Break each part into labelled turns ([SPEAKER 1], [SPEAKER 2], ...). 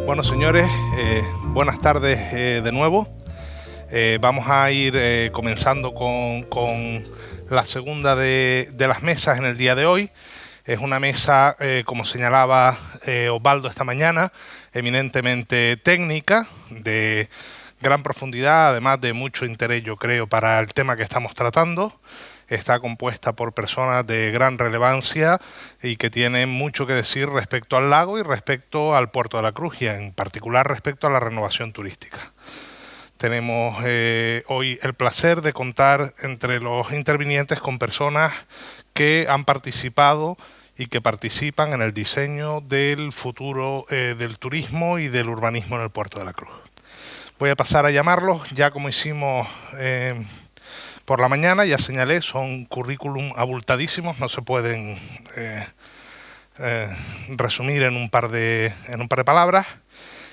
[SPEAKER 1] Bueno, señores, buenas tardes de nuevo. Vamos a ir comenzando con la segunda de las mesas en el día de hoy. Es una mesa, como señalaba Osvaldo esta mañana, eminentemente técnica, de gran profundidad, además de mucho interés, yo creo, para el tema que estamos tratando. Está compuesta por personas de gran relevancia y que tienen mucho que decir respecto al lago y respecto al Puerto de la Cruz, y en particular respecto a la renovación turística. Tenemos hoy el placer de contar entre los intervinientes con personas que han participado y que participan en el diseño del futuro del turismo y del urbanismo en el Puerto de la Cruz. Voy a pasar a llamarlos, ya como hicimos por la mañana, ya señalé, son currículum abultadísimos, no se pueden resumir en un par de palabras,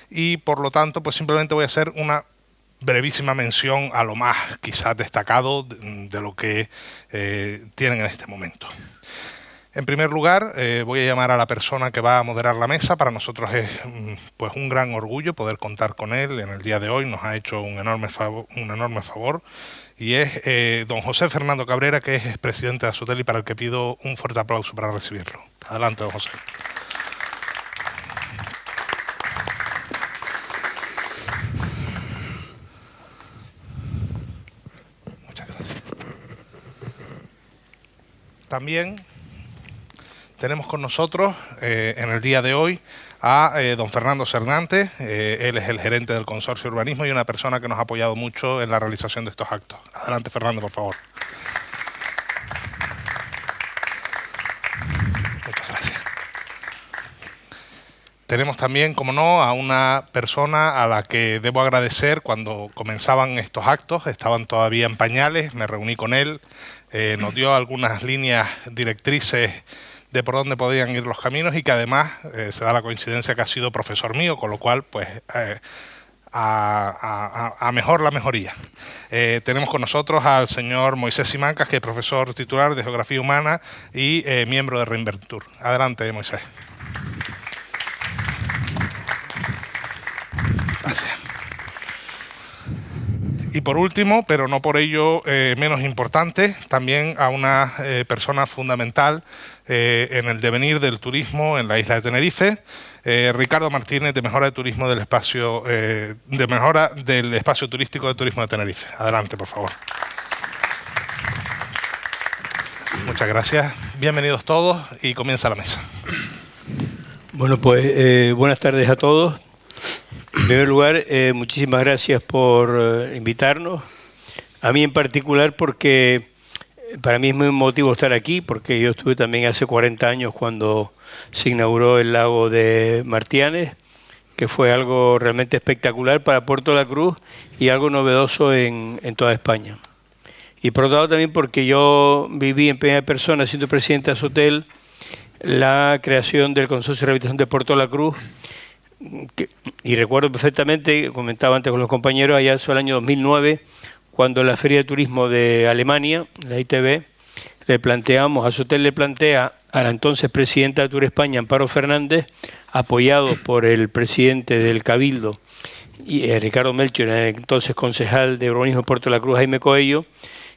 [SPEAKER 1] y por lo tanto pues simplemente voy a hacer una brevísima mención a lo más quizás destacado de lo que tienen en este momento. En primer lugar, voy a llamar a la persona que va a moderar la mesa. Para nosotros es pues un gran orgullo poder contar con él en el día de hoy. Nos ha hecho un enorme favor y es don José Fernando Cabrera, que es presidente de Azotel y para el que pido un fuerte aplauso para recibirlo. Adelante, don José. Muchas gracias. También tenemos con nosotros en el día de hoy a don Fernando Cervantes. Él es el gerente del Consorcio Urbanismo y una persona que nos ha apoyado mucho en la realización de estos actos. Adelante, Fernando, por favor. Muchas gracias. Tenemos también, como no, a una persona a la que debo agradecer cuando comenzaban estos actos. Estaban todavía en pañales, me reuní con él, nos dio algunas líneas directrices de por dónde podían ir los caminos y que además se da la coincidencia que ha sido profesor mío, con lo cual pues a mejor la mejoría. Tenemos con nosotros al señor Moisés Simancas, que es profesor titular de Geografía Humana y miembro de Reinventur. Adelante, Moisés. Gracias. Y por último, pero no por ello menos importante, también a una persona fundamental en el devenir del turismo en la isla de Tenerife, Ricardo Martínez, de Mejora de Turismo del Espacio, del Espacio Turístico de Turismo de Tenerife. Adelante, por favor. Muchas gracias. Bienvenidos todos y comienza la mesa.
[SPEAKER 2] Bueno, pues buenas tardes a todos. En primer lugar, muchísimas gracias por invitarnos. A mí en particular porque para mí es muy motivo estar aquí, porque yo estuve también hace 40 años cuando se inauguró el lago de Martianes, que fue algo realmente espectacular para Puerto de la Cruz y algo novedoso en toda España. Y por otro lado también porque yo viví en primera persona, siendo presidente de Azotel, la creación del Consorcio de Rehabilitación de Puerto de la Cruz, y recuerdo perfectamente, comentaba antes con los compañeros, allá en el año 2009, cuando en la Feria de Turismo de Alemania, la ITB, Azotel le plantea a la entonces presidenta de Tour España, Amparo Fernández, apoyado por el presidente del Cabildo, y Ricardo Melchior, entonces concejal de Urbanismo de Puerto de la Cruz, Jaime Coello,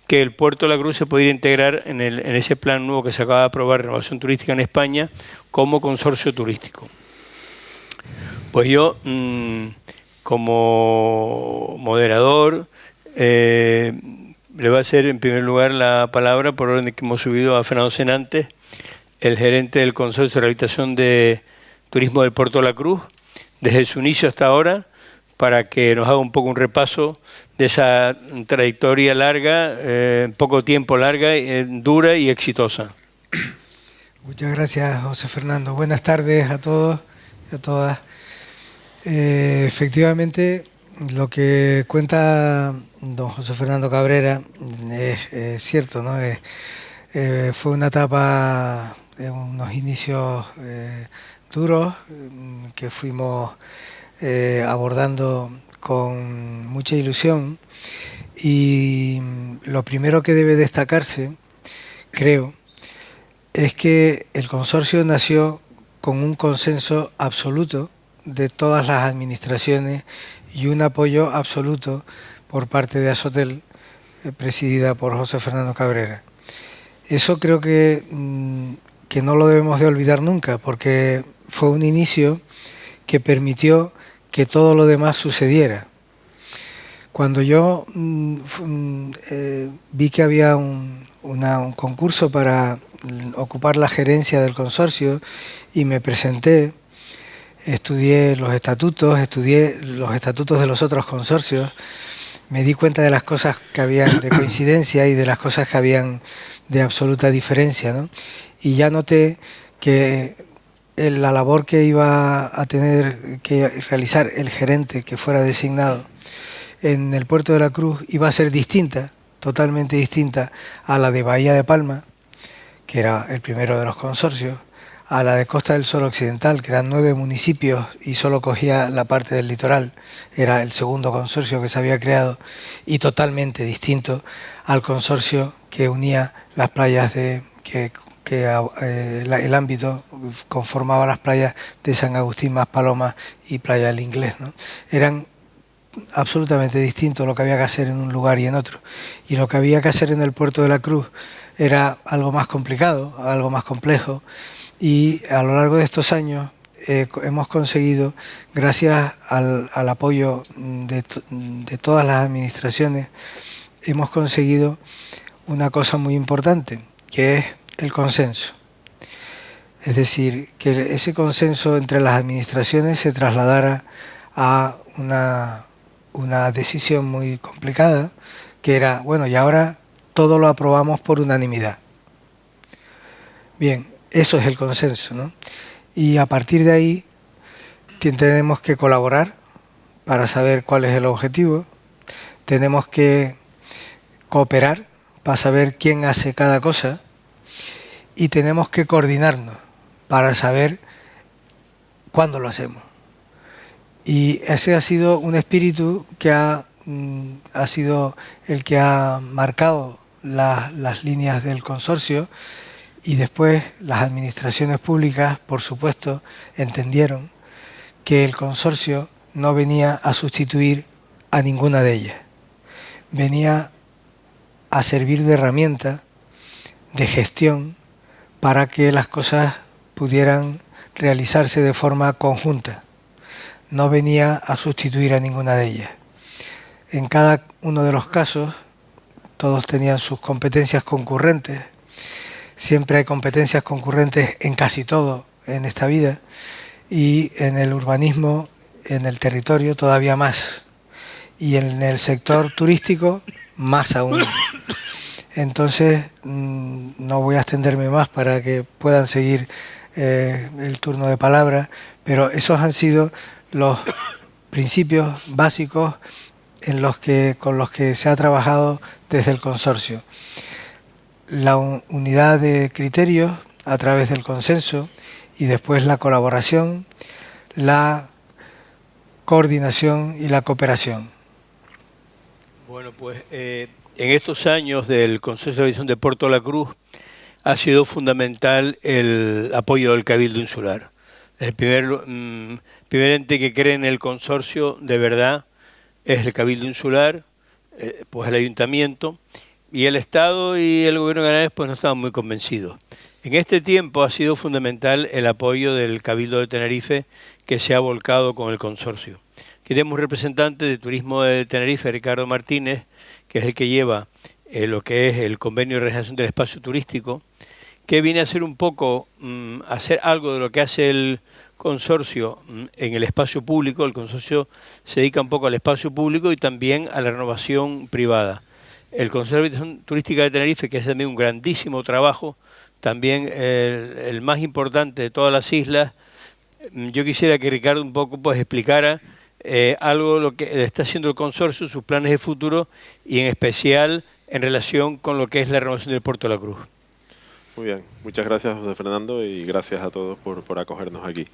[SPEAKER 2] que el Puerto de la Cruz se pudiera integrar en ese plan nuevo que se acaba de aprobar, Renovación Turística en España, como consorcio turístico. Pues yo, como moderador, le voy a hacer en primer lugar la palabra, por orden que hemos subido, a Fernando Senantes, el gerente del Consorcio de Rehabilitación de Turismo del Puerto de la Cruz, desde su inicio hasta ahora, para que nos haga un poco un repaso de esa trayectoria larga, poco tiempo larga, dura y exitosa.
[SPEAKER 3] Muchas gracias, José Fernando. Buenas tardes a todos y a todas. Efectivamente, lo que cuenta don José Fernando Cabrera es cierto, ¿no? Fue una etapa, unos inicios duros que fuimos abordando con mucha ilusión, y lo primero que debe destacarse, creo, es que el consorcio nació con un consenso absoluto de todas las administraciones y un apoyo absoluto por parte de Asotel, presidida por José Fernando Cabrera. Eso creo que no lo debemos de olvidar nunca, porque fue un inicio que permitió que todo lo demás sucediera. Cuando yo vi que había un concurso para ocupar la gerencia del consorcio y me presenté, estudié los estatutos de los otros consorcios, me di cuenta de las cosas que habían de coincidencia y de las cosas que habían de absoluta diferencia, ¿no? Y ya noté que la labor que iba a tener que realizar el gerente que fuera designado en el Puerto de la Cruz iba a ser distinta, totalmente distinta a la de Bahía de Palma, que era el primero de los consorcios, a la de Costa del Sol Occidental, que eran 9 municipios y solo cogía la parte del litoral, era el segundo consorcio que se había creado, y totalmente distinto al consorcio que unía las playas el ámbito conformaba las playas de San Agustín, Maspalomas y Playa del Inglés, ¿no? Eran absolutamente distintos lo que había que hacer en un lugar y en otro, y lo que había que hacer en el Puerto de la Cruz era algo más complicado, algo más complejo, y a lo largo de estos años hemos conseguido, gracias al apoyo de todas las administraciones, hemos conseguido una cosa muy importante, que es el consenso. Es decir, que ese consenso entre las administraciones se trasladara a una decisión muy complicada, que era, bueno, y ahora todo lo aprobamos por unanimidad. Bien, eso es el consenso, ¿no? Y a partir de ahí tenemos que colaborar para saber cuál es el objetivo, tenemos que cooperar para saber quién hace cada cosa y tenemos que coordinarnos para saber cuándo lo hacemos. Y ese ha sido un espíritu que ha sido el que ha marcado las líneas del consorcio, y después las administraciones públicas, por supuesto, entendieron que el consorcio no venía a sustituir a ninguna de ellas. Venía a servir de herramienta, de gestión, para que las cosas pudieran realizarse de forma conjunta. No venía a sustituir a ninguna de ellas. En cada uno de los casos, todos tenían sus competencias concurrentes. Siempre hay competencias concurrentes en casi todo en esta vida, y en el urbanismo, en el territorio, todavía más. Y en el sector turístico, más aún. Entonces, no voy a extenderme más para que puedan seguir el turno de palabra, pero esos han sido los principios básicos con los que se ha trabajado desde el consorcio. La unidad de criterios a través del consenso, y después la colaboración, la coordinación y la cooperación.
[SPEAKER 2] Bueno, pues en estos años del Consorcio de Visión de Puerto de la Cruz ha sido fundamental el apoyo del Cabildo Insular. El primer ente que cree en el consorcio de verdad es el Cabildo Insular, pues el Ayuntamiento, y el Estado y el Gobierno de Canarias pues no estaban muy convencidos. En este tiempo ha sido fundamental el apoyo del Cabildo de Tenerife, que se ha volcado con el consorcio. Tenemos un representante de Turismo de Tenerife, Ricardo Martínez, que es el que lleva lo que es el convenio de regeneración del espacio turístico, que viene a hacer un poco, hacer algo de lo que hace el consorcio en el espacio público. El consorcio se dedica un poco al espacio público y también a la renovación privada. El Consorcio de Visitación Turística de Tenerife, que es también un grandísimo trabajo, también el más importante de todas las islas. Yo quisiera que Ricardo un poco pues explicara algo de lo que está haciendo el consorcio, sus planes de futuro, y en especial en relación con lo que es la renovación del Puerto de la Cruz.
[SPEAKER 4] Muy bien, muchas gracias José Fernando y gracias a todos por acogernos aquí.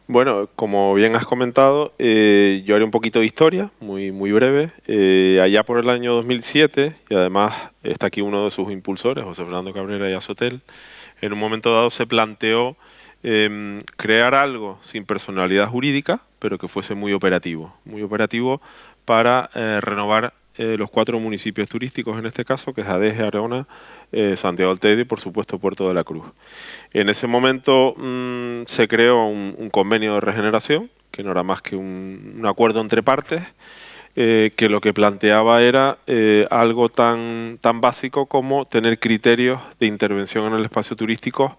[SPEAKER 4] Bueno, como bien has comentado, yo haré un poquito de historia, muy breve. Allá por el año 2007, y además está aquí uno de sus impulsores, José Fernando Cabrera y Azotel, en un momento dado se planteó crear algo sin personalidad jurídica, pero que fuese muy operativo para renovar los 4 municipios turísticos, en este caso, que es Adeje, Arona, Santiago del Teide y, por supuesto, Puerto de la Cruz. En ese momento se creó un convenio de regeneración, que no era más que un acuerdo entre partes, que lo que planteaba era algo tan básico como tener criterios de intervención en el espacio turístico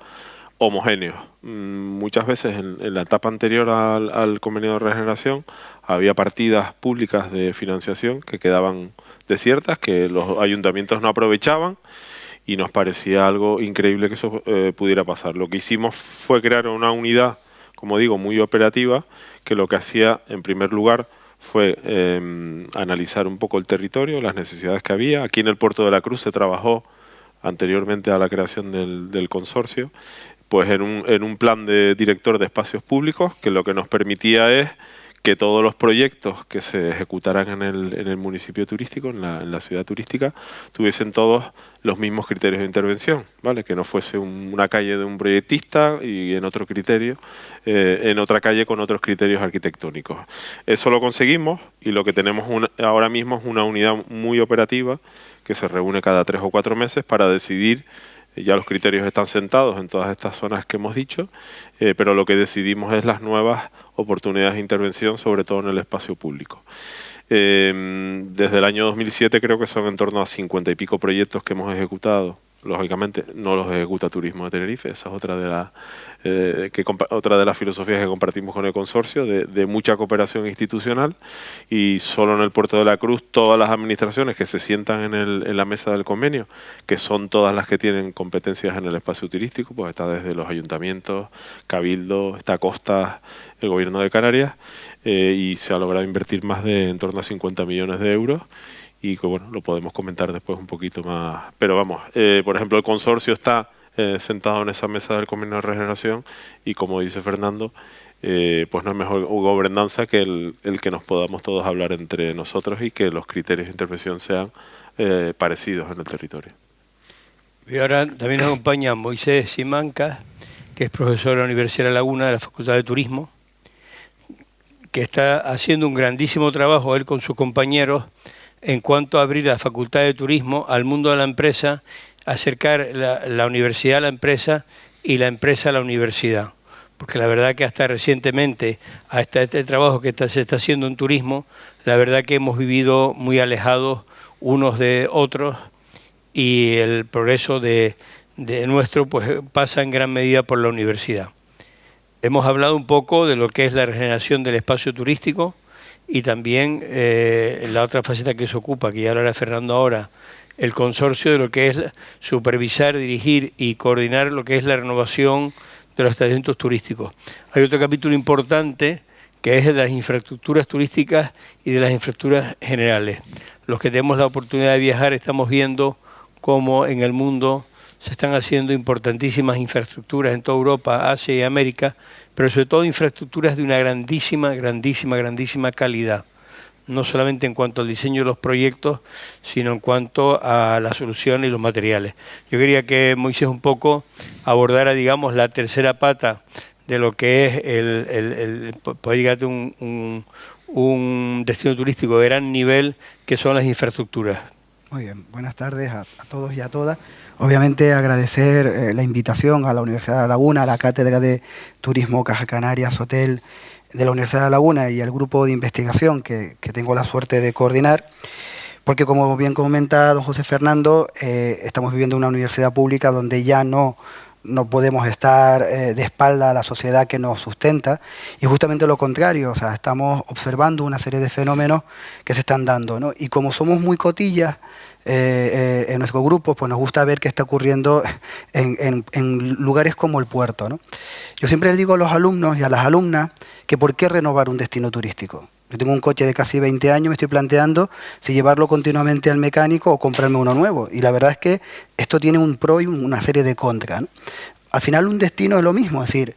[SPEAKER 4] homogéneos. Muchas veces en la etapa anterior al convenio de regeneración había partidas públicas de financiación que quedaban desiertas, que los ayuntamientos no aprovechaban, y nos parecía algo increíble que eso pudiera pasar. Lo que hicimos fue crear una unidad, como digo, muy operativa, que lo que hacía, en primer lugar, fue analizar un poco el territorio, las necesidades que había. Aquí en el Puerto de la Cruz se trabajó anteriormente a la creación del consorcio, pues en un plan de director de espacios públicos, que lo que nos permitía es que todos los proyectos que se ejecutaran en el municipio turístico, en la ciudad turística, tuviesen todos los mismos criterios de intervención, ¿vale? Que no fuese una calle de un proyectista y en otro criterio, en otra calle con otros criterios arquitectónicos. Eso lo conseguimos, y lo que tenemos ahora mismo es una unidad muy operativa que se reúne cada 3 o 4 meses para decidir. Ya los criterios están sentados en todas estas zonas que hemos dicho, pero lo que decidimos es las nuevas oportunidades de intervención, sobre todo en el espacio público. Desde el año 2007 creo que son en torno a 50 y pico proyectos que hemos ejecutado. Lógicamente no los ejecuta Turismo de Tenerife, esa es otra de las filosofías que compartimos con el consorcio, de mucha cooperación institucional, y solo en el Puerto de la Cruz todas las administraciones que se sientan en la mesa del convenio, que son todas las que tienen competencias en el espacio turístico, pues está desde los ayuntamientos, Cabildo, está Costas, el Gobierno de Canarias, y se ha logrado invertir más de en torno a 50 millones de euros, y que bueno, lo podemos comentar después un poquito más. Pero vamos, por ejemplo, el consorcio está sentado en esa mesa del convenio de regeneración, y como dice Fernando, pues no es mejor gobernanza que el que nos podamos todos hablar entre nosotros y que los criterios de intervención sean parecidos en el territorio.
[SPEAKER 2] Y ahora también nos acompaña Moisés Simancas, que es profesor de la Universidad de La Laguna, de la Facultad de Turismo, que está haciendo un grandísimo trabajo él con sus compañeros en cuanto a abrir la Facultad de Turismo al mundo de la empresa, acercar la universidad a la empresa y la empresa a la universidad. Porque la verdad que hasta recientemente, hasta este trabajo que se está haciendo en turismo, la verdad que hemos vivido muy alejados unos de otros, y el progreso de nuestro pues pasa en gran medida por la universidad. Hemos hablado un poco de lo que es la regeneración del espacio turístico, y también la otra faceta que se ocupa, que ya hablará Fernando ahora, el consorcio, de lo que es supervisar, dirigir y coordinar lo que es la renovación de los establecimientos turísticos. Hay otro capítulo importante que es de las infraestructuras turísticas y de las infraestructuras generales. Los que tenemos la oportunidad de viajar estamos viendo cómo en el mundo se están haciendo importantísimas infraestructuras en toda Europa, Asia y América, pero sobre todo infraestructuras de una grandísima calidad, no solamente en cuanto al diseño de los proyectos, sino en cuanto a las soluciones y los materiales. Yo quería que Moisés un poco abordara, digamos, la tercera pata de lo que es poder llegar a un destino turístico de gran nivel, que son las infraestructuras.
[SPEAKER 5] Muy bien, buenas tardes a todos y a todas. Obviamente agradecer la invitación a la Universidad de La Laguna, a la Cátedra de Turismo Caja Canarias Hotel de la Universidad de La Laguna y al grupo de investigación que tengo la suerte de coordinar, porque como bien comenta don José Fernando, estamos viviendo una universidad pública donde ya no podemos estar de espalda a la sociedad que nos sustenta, y justamente lo contrario, o sea, estamos observando una serie de fenómenos que se están dando, ¿no? Y como somos muy cotillas en nuestro grupo, pues nos gusta ver qué está ocurriendo en lugares como el puerto, ¿no? Yo siempre les digo a los alumnos y a las alumnas que por qué renovar un destino turístico. Yo tengo un coche de casi 20 años, me estoy planteando si llevarlo continuamente al mecánico o comprarme uno nuevo. Y la verdad es que esto tiene un pro y una serie de contras, ¿no? Al final un destino es lo mismo, es decir,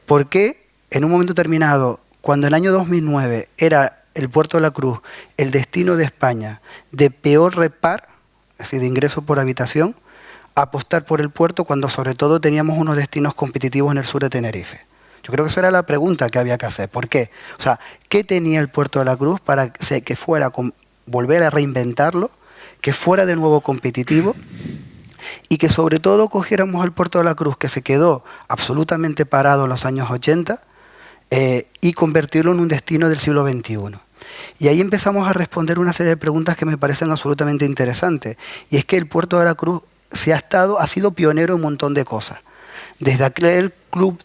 [SPEAKER 5] ¿por qué en un momento determinado, cuando en el año 2009 era el Puerto de la Cruz el destino de España de peor repar, es decir, de ingreso por habitación, apostar por el puerto cuando sobre todo teníamos unos destinos competitivos en el sur de Tenerife. Yo creo que esa era la pregunta que había que hacer. ¿Por qué? O sea, ¿qué tenía el Puerto de la Cruz para que fuera volver a reinventarlo, que fuera de nuevo competitivo y que sobre todo cogiéramos al Puerto de la Cruz, que se quedó absolutamente parado en los años 80, y convertirlo en un destino del siglo XXI? Y ahí empezamos a responder una serie de preguntas que me parecen absolutamente interesantes. Y es que el Puerto de la Cruz ha sido pionero en un montón de cosas. Desde aquel club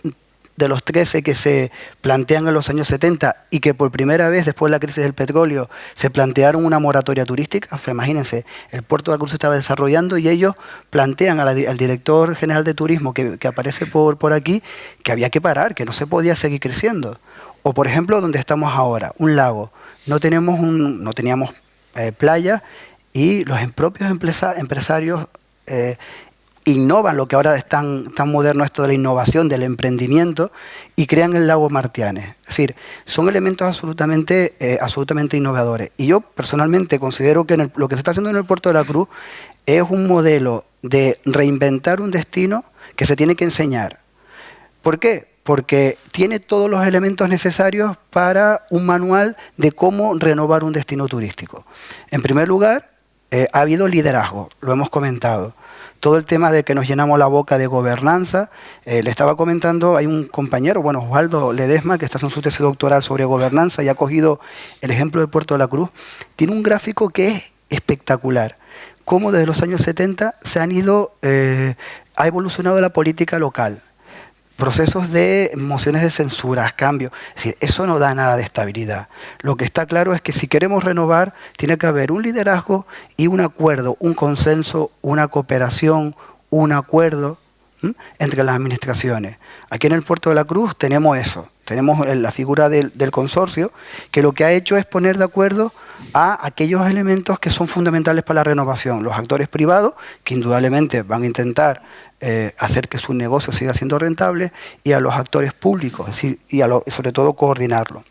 [SPEAKER 5] de los 13 que se plantean en los años 70 y que por primera vez después de la crisis del petróleo se plantearon una moratoria turística. O sea, imagínense, el Puerto de la Cruz se estaba desarrollando y ellos plantean al director general de turismo que aparece por aquí que había que parar, que no se podía seguir creciendo. O por ejemplo, donde estamos ahora, un lago. No teníamos playa y los propios empresarios innovan lo que ahora es tan moderno esto de la innovación, del emprendimiento, y crean el lago Martianes. Es decir, son elementos absolutamente innovadores. Y yo personalmente considero que lo que se está haciendo en el Puerto de la Cruz es un modelo de reinventar un destino que se tiene que enseñar. ¿Por qué? Porque tiene todos los elementos necesarios para un manual de cómo renovar un destino turístico. En primer lugar, ha habido liderazgo, lo hemos comentado. Todo el tema de que nos llenamos la boca de gobernanza, le estaba comentando, hay un compañero, Osvaldo Ledesma, que está haciendo su tesis doctoral sobre gobernanza y ha cogido el ejemplo de Puerto de la Cruz. Tiene un gráfico que es espectacular. Cómo desde los años 70 ha evolucionado la política local. Procesos de mociones de censura, cambios. Es decir, eso no da nada de estabilidad. Lo que está claro es que si queremos renovar, tiene que haber un liderazgo y un acuerdo, un consenso, una cooperación, un acuerdo entre las administraciones. Aquí en el Puerto de la Cruz tenemos eso. Tenemos la figura del consorcio, que lo que ha hecho es poner de acuerdo a aquellos elementos que son fundamentales para la renovación. Los actores privados, que indudablemente van a intentar hacer que su negocio siga siendo rentable, y a los actores públicos, es decir, y sobre todo coordinarlo.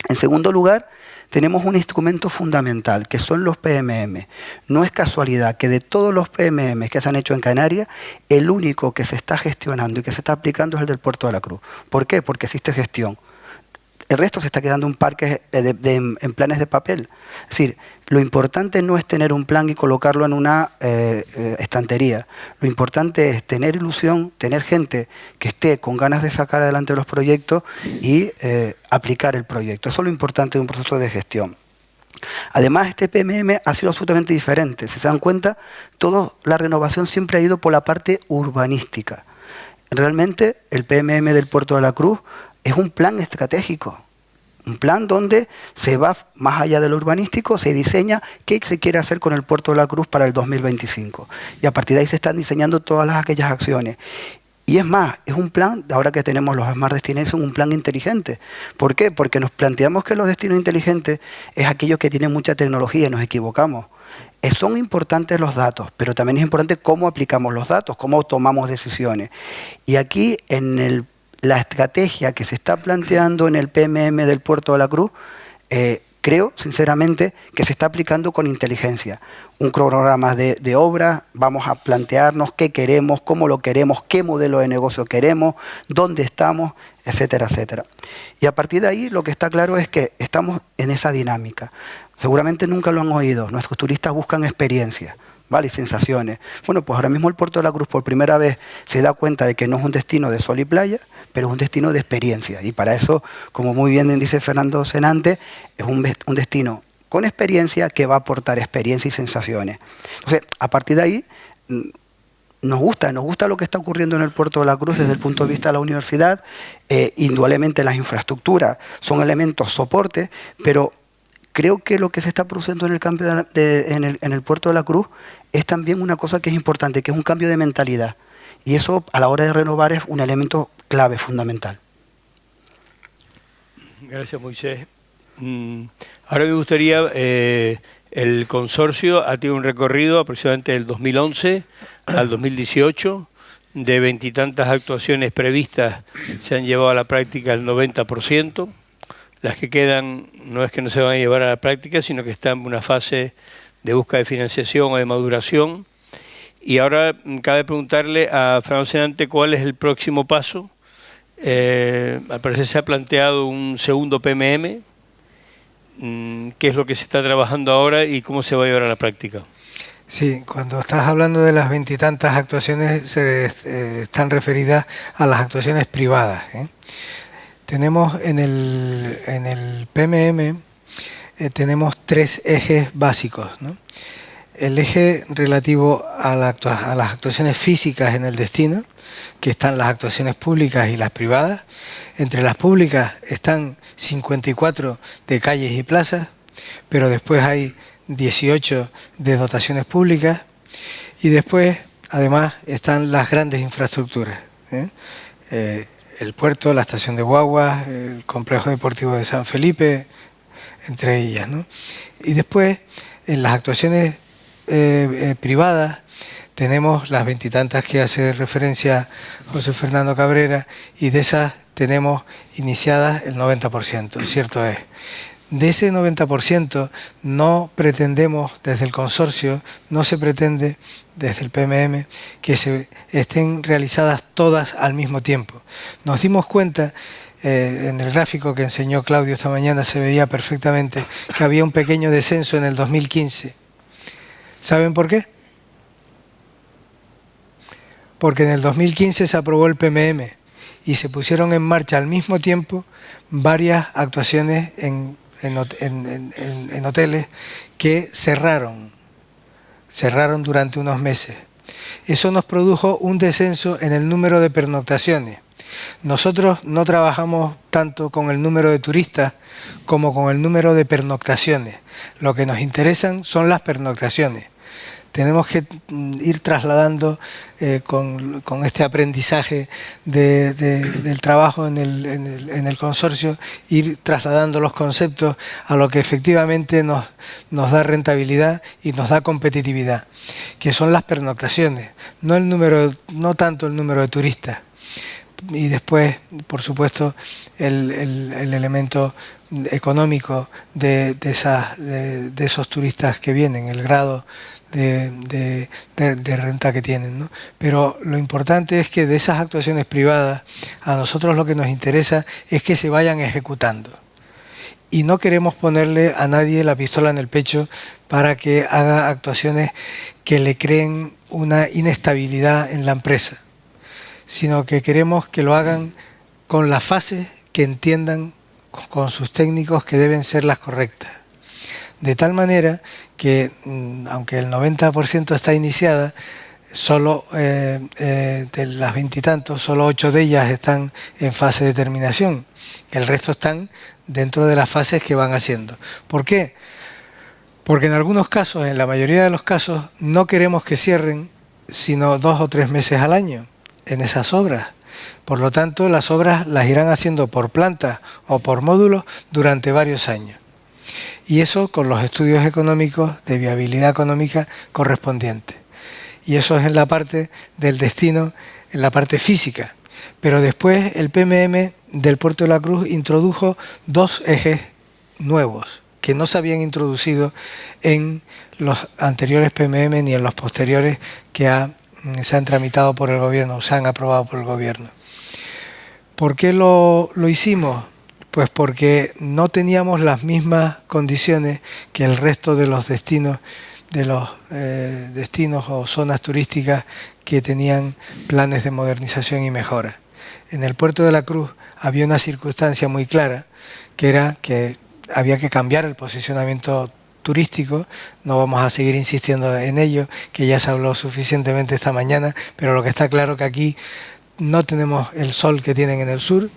[SPEAKER 5] En segundo lugar, tenemos un instrumento fundamental, que son los PMM. No es casualidad que de todos los PMM que se han hecho en Canarias, el único que se está gestionando y que se está aplicando es el del Puerto de la Cruz. ¿Por qué? Porque existe gestión. El resto se está quedando en parques en planes de papel. Es decir, lo importante no es tener un plan y colocarlo en una estantería. Lo importante es tener ilusión, tener gente que esté con ganas de sacar adelante los proyectos y aplicar el proyecto. Eso es lo importante de un proceso de gestión. Además, este PMM ha sido absolutamente diferente. Si se dan cuenta, la renovación siempre ha ido por la parte urbanística. Realmente, el PMM del Puerto de la Cruz es un plan estratégico, un plan donde se va más allá de lo urbanístico, se diseña qué se quiere hacer con el Puerto de la Cruz para el 2025. Y a partir de ahí se están diseñando todas aquellas acciones. Y es más, es un plan, ahora que tenemos los Smart Destinations, un plan inteligente. ¿Por qué? Porque nos planteamos que los destinos inteligentes es aquello que tiene mucha tecnología y nos equivocamos. Son importantes los datos, pero también es importante cómo aplicamos los datos, cómo tomamos decisiones. Y aquí, en la estrategia que se está planteando en el PMM del Puerto de la Cruz, creo, sinceramente, que se está aplicando con inteligencia. Un programa de obra, vamos a plantearnos qué queremos, cómo lo queremos, qué modelo de negocio queremos, dónde estamos, etcétera, etcétera. Y a partir de ahí, lo que está claro es que estamos en esa dinámica. Seguramente nunca lo han oído, nuestros turistas buscan experiencia, ¿vale? Y sensaciones. Bueno, pues ahora mismo el Puerto de la Cruz por primera vez se da cuenta de que no es un destino de sol y playa, pero es un destino de experiencia. Y para eso, como muy bien dice Fernando Senante, es un destino con experiencia que va a aportar experiencia y sensaciones. Entonces, a partir de ahí, nos gusta lo que está ocurriendo en el Puerto de la Cruz desde el punto de vista de la universidad. Indudablemente las infraestructuras son elementos soporte, pero creo que lo que se está produciendo en el cambio en el Puerto de la Cruz es también una cosa que es importante, que es un cambio de mentalidad. Y eso, a la hora de renovar, es un elemento clave, fundamental.
[SPEAKER 2] Gracias, Moisés. Ahora me gustaría, el consorcio ha tenido un recorrido aproximadamente del 2011 al 2018, de 20 y tantas actuaciones previstas se han llevado a la práctica el 90%. Las que quedan no es que no se van a llevar a la práctica, sino que están en una fase de búsqueda de financiación o de maduración. Y ahora cabe preguntarle a Fernando Senante cuál es el próximo paso. Al parecer se ha planteado un segundo PMM. ¿Qué es lo que se está trabajando ahora y cómo se va a llevar a la práctica?
[SPEAKER 3] Sí, cuando estás hablando de las 20 y tantas actuaciones, están referidas a las actuaciones privadas, ¿eh? Tenemos en el PMM, tenemos 3 ejes básicos, ¿no? El eje relativo a las actuaciones físicas en el destino, que están las actuaciones públicas y las privadas. Entre las públicas están 54 de calles y plazas, pero después hay 18 de dotaciones públicas y después, además, están las grandes infraestructuras, ¿eh? El puerto, la estación de guaguas, el complejo deportivo de San Felipe, entre ellas, ¿no? Y después, en las actuaciones privadas, tenemos las 20 y tantas que hace referencia José Fernando Cabrera, y de esas tenemos iniciadas el 90%, cierto es. De ese 90% no pretendemos desde el consorcio, no se pretende desde el PMM que se estén realizadas todas al mismo tiempo. Nos dimos cuenta, en el gráfico que enseñó Claudio esta mañana se veía perfectamente que había un pequeño descenso en el 2015. ¿Saben por qué? Porque en el 2015 se aprobó el PMM y se pusieron en marcha al mismo tiempo varias actuaciones en hoteles que cerraron durante unos meses. Eso nos produjo un descenso en el número de pernoctaciones. Nosotros no trabajamos tanto con el número de turistas como con el número de pernoctaciones. Lo que nos interesan son las pernoctaciones. Tenemos que ir trasladando con este aprendizaje del trabajo en el consorcio, ir trasladando los conceptos a lo que efectivamente nos da rentabilidad y nos da competitividad, que son las pernoctaciones, no tanto el número de turistas. Y después, por supuesto, el elemento económico de esos turistas que vienen, el grado de renta que tienen, ¿no? Pero lo importante es que de esas actuaciones privadas, a nosotros lo que nos interesa es que se vayan ejecutando. Y no queremos ponerle a nadie la pistola en el pecho para que haga actuaciones que le creen una inestabilidad en la empresa, sino que queremos que lo hagan con las fases que entiendan con sus técnicos que deben ser las correctas. De tal manera que, aunque el 90% está iniciada, solo de las 20 y tantos, solo 8 de ellas están en fase de terminación. El resto están dentro de las fases que van haciendo. ¿Por qué? Porque en algunos casos, en la mayoría de los casos, no queremos que cierren sino 2 o 3 meses al año en esas obras. Por lo tanto, las obras las irán haciendo por planta o por módulos durante varios años. Y eso con los estudios económicos de viabilidad económica correspondientes. Y eso es en la parte del destino, en la parte física. Pero después el PMM del Puerto de la Cruz introdujo 2 ejes nuevos que no se habían introducido en los anteriores PMM ni en los posteriores que se han tramitado por el gobierno, se han aprobado por el gobierno. ¿Por qué lo hicimos? Pues porque no teníamos las mismas condiciones que el resto de los destinos o zonas turísticas que tenían planes de modernización y mejora. En el Puerto de la Cruz había una circunstancia muy clara, que era que había que cambiar el posicionamiento turístico. No vamos a seguir insistiendo en ello, que ya se habló suficientemente esta mañana, pero lo que está claro que aquí no tenemos el sol que tienen en el sur.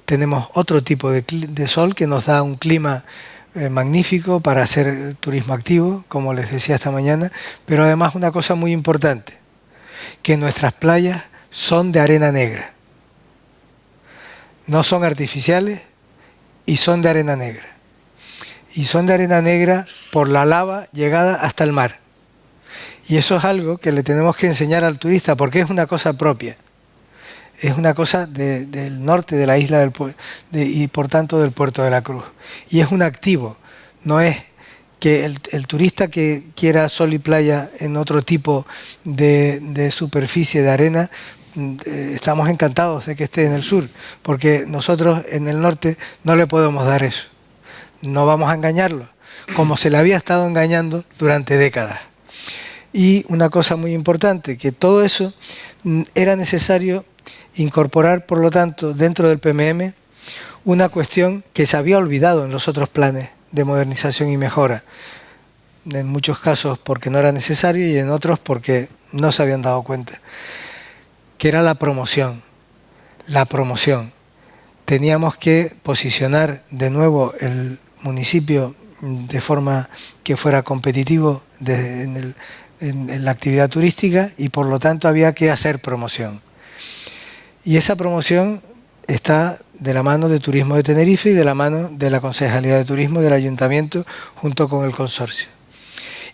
[SPEAKER 3] Tenemos otro tipo de sol que nos da un clima magnífico para hacer turismo activo, como les decía esta mañana, pero además una cosa muy importante, que nuestras playas son de arena negra. No son artificiales y son de arena negra. Y son de arena negra por la lava llegada hasta el mar. Y eso es algo que le tenemos que enseñar al turista porque es una cosa propia. Es una cosa del norte de la isla y por tanto del Puerto de la Cruz. Y es un activo, no es que el turista que quiera sol y playa en otro tipo de superficie de arena, estamos encantados de que esté en el sur, porque nosotros en el norte no le podemos dar eso. No vamos a engañarlo, como se le había estado engañando durante décadas. Y una cosa muy importante, que todo eso era necesario incorporar, por lo tanto, dentro del PMM, una cuestión que se había olvidado en los otros planes de modernización y mejora. En muchos casos porque no era necesario y en otros porque no se habían dado cuenta. Que era la promoción. La promoción. Teníamos que posicionar de nuevo el municipio de forma que fuera competitivo en la actividad turística y por lo tanto había que hacer promoción. Y esa promoción está de la mano de Turismo de Tenerife y de la mano de la Concejalía de Turismo del Ayuntamiento junto con el consorcio.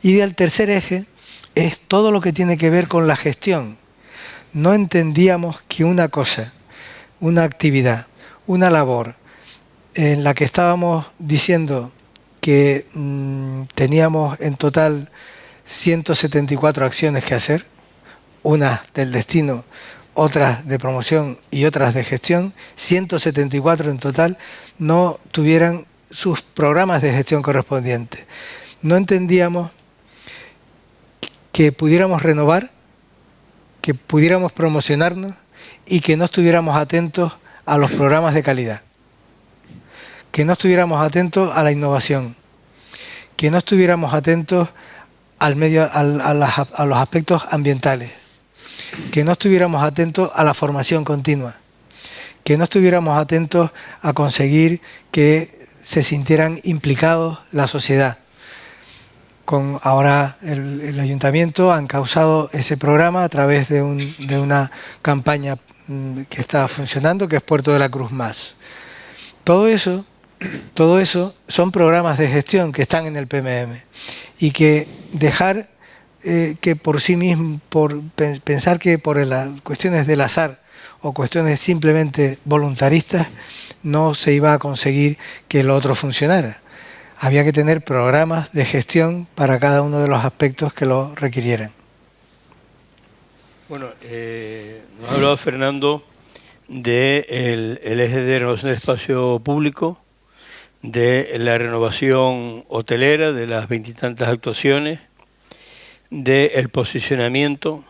[SPEAKER 3] Y el tercer eje es todo lo que tiene que ver con la gestión. No entendíamos que una cosa, una actividad, una labor en la que estábamos diciendo que teníamos en total 174 acciones que hacer, unas del destino, otras de promoción y otras de gestión, 174 en total, no tuvieran sus programas de gestión correspondientes. No entendíamos que pudiéramos renovar, que pudiéramos promocionarnos y que no estuviéramos atentos a los programas de calidad, que no estuviéramos atentos a la innovación, que no estuviéramos atentos al medio, a los aspectos ambientales, que no estuviéramos atentos a la formación continua, que no estuviéramos atentos a conseguir que se sintieran implicados la sociedad. Ahora el ayuntamiento ha encauzado ese programa a través de una campaña que está funcionando, que es Puerto de la Cruz Más. Todo eso son programas de gestión que están en el PMM y que dejar que por sí mismo, pensar que por las cuestiones del azar o cuestiones simplemente voluntaristas no se iba a conseguir que lo otro funcionara. Había que tener programas de gestión para cada uno de los aspectos que lo requirieran.
[SPEAKER 2] Bueno, nos ha hablado Fernando del eje de renovación del espacio público, de la renovación hotelera, de las 20 y tantas actuaciones, del posicionamiento,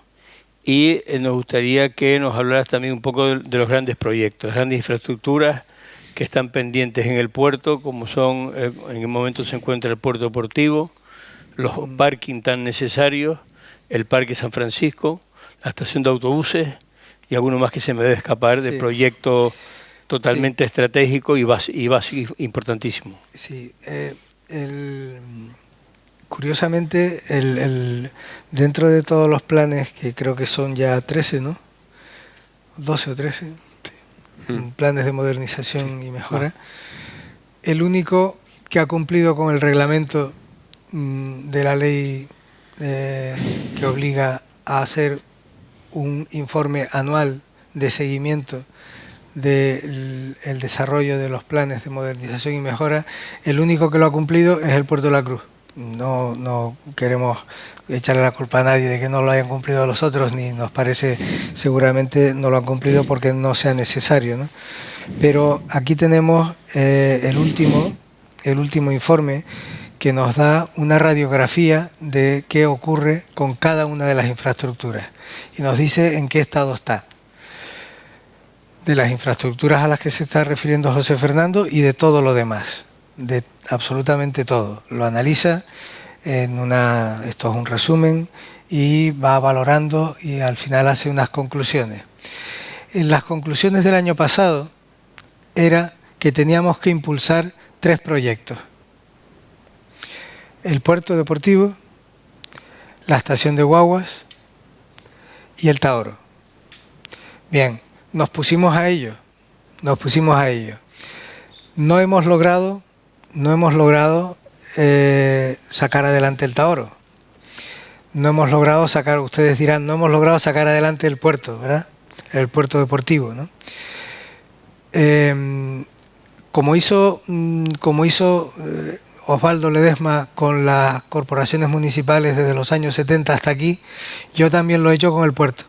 [SPEAKER 2] y nos gustaría que nos hablaras también un poco de los grandes proyectos, las grandes infraestructuras que están pendientes en el puerto, como son, en el momento se encuentra el puerto deportivo, los parking tan necesarios, el Parque San Francisco, la estación de autobuses y alguno más que se me debe escapar de proyectos totalmente estratégicos y básico importantísimo.
[SPEAKER 3] Sí, curiosamente, dentro de todos los planes, que creo que son ya 13, ¿no? 12 o 13, planes de modernización y mejora, el único que ha cumplido con el reglamento de la ley que obliga a hacer un informe anual de seguimiento del desarrollo de los planes de modernización y mejora, el único que lo ha cumplido es el Puerto de la Cruz. No queremos echarle la culpa a nadie de que no lo hayan cumplido los otros, ni nos parece seguramente no lo han cumplido porque no sea necesario, ¿no? Pero aquí tenemos el último informe que nos da una radiografía de qué ocurre con cada una de las infraestructuras y nos dice en qué estado está. De las infraestructuras a las que se está refiriendo José Fernando y de todo lo demás, de absolutamente todo. Lo analiza esto es un resumen y va valorando y al final hace unas conclusiones. En las conclusiones del año pasado era que teníamos que impulsar 3 proyectos. El puerto deportivo, la estación de guaguas y el Taoro. Bien, nos pusimos a ello. No hemos logrado sacar adelante el Taoro. no hemos logrado sacar, ustedes dirán, no hemos logrado sacar adelante el puerto, ¿verdad? El puerto deportivo, ¿no? Como hizo Osvaldo Ledesma con las corporaciones municipales desde los años 70 hasta aquí, yo también lo he hecho con el puerto.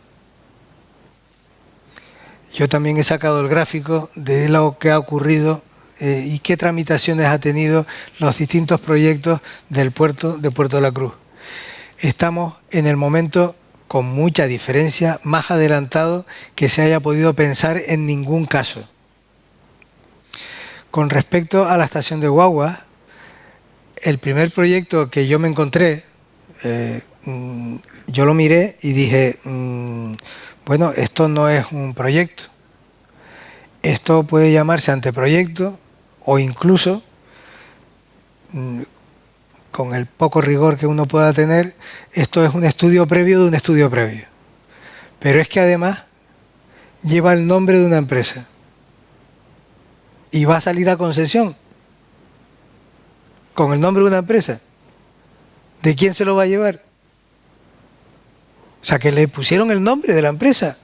[SPEAKER 3] Yo también he sacado el gráfico de lo que ha ocurrido y qué tramitaciones ha tenido los distintos proyectos del puerto de Puerto de la Cruz. Estamos en el momento, con mucha diferencia, más adelantado que se haya podido pensar en ningún caso. Con respecto a la estación de guaguas, el primer proyecto que yo me encontré, yo lo miré y dije, bueno, esto no es un proyecto. Esto puede llamarse anteproyecto o incluso, con el poco rigor que uno pueda tener, esto es un estudio previo de un estudio previo. Pero es que además lleva el nombre de una empresa y va a salir a concesión con el nombre de una empresa. ¿De quién se lo va a llevar? O sea, que le pusieron el nombre de la empresa.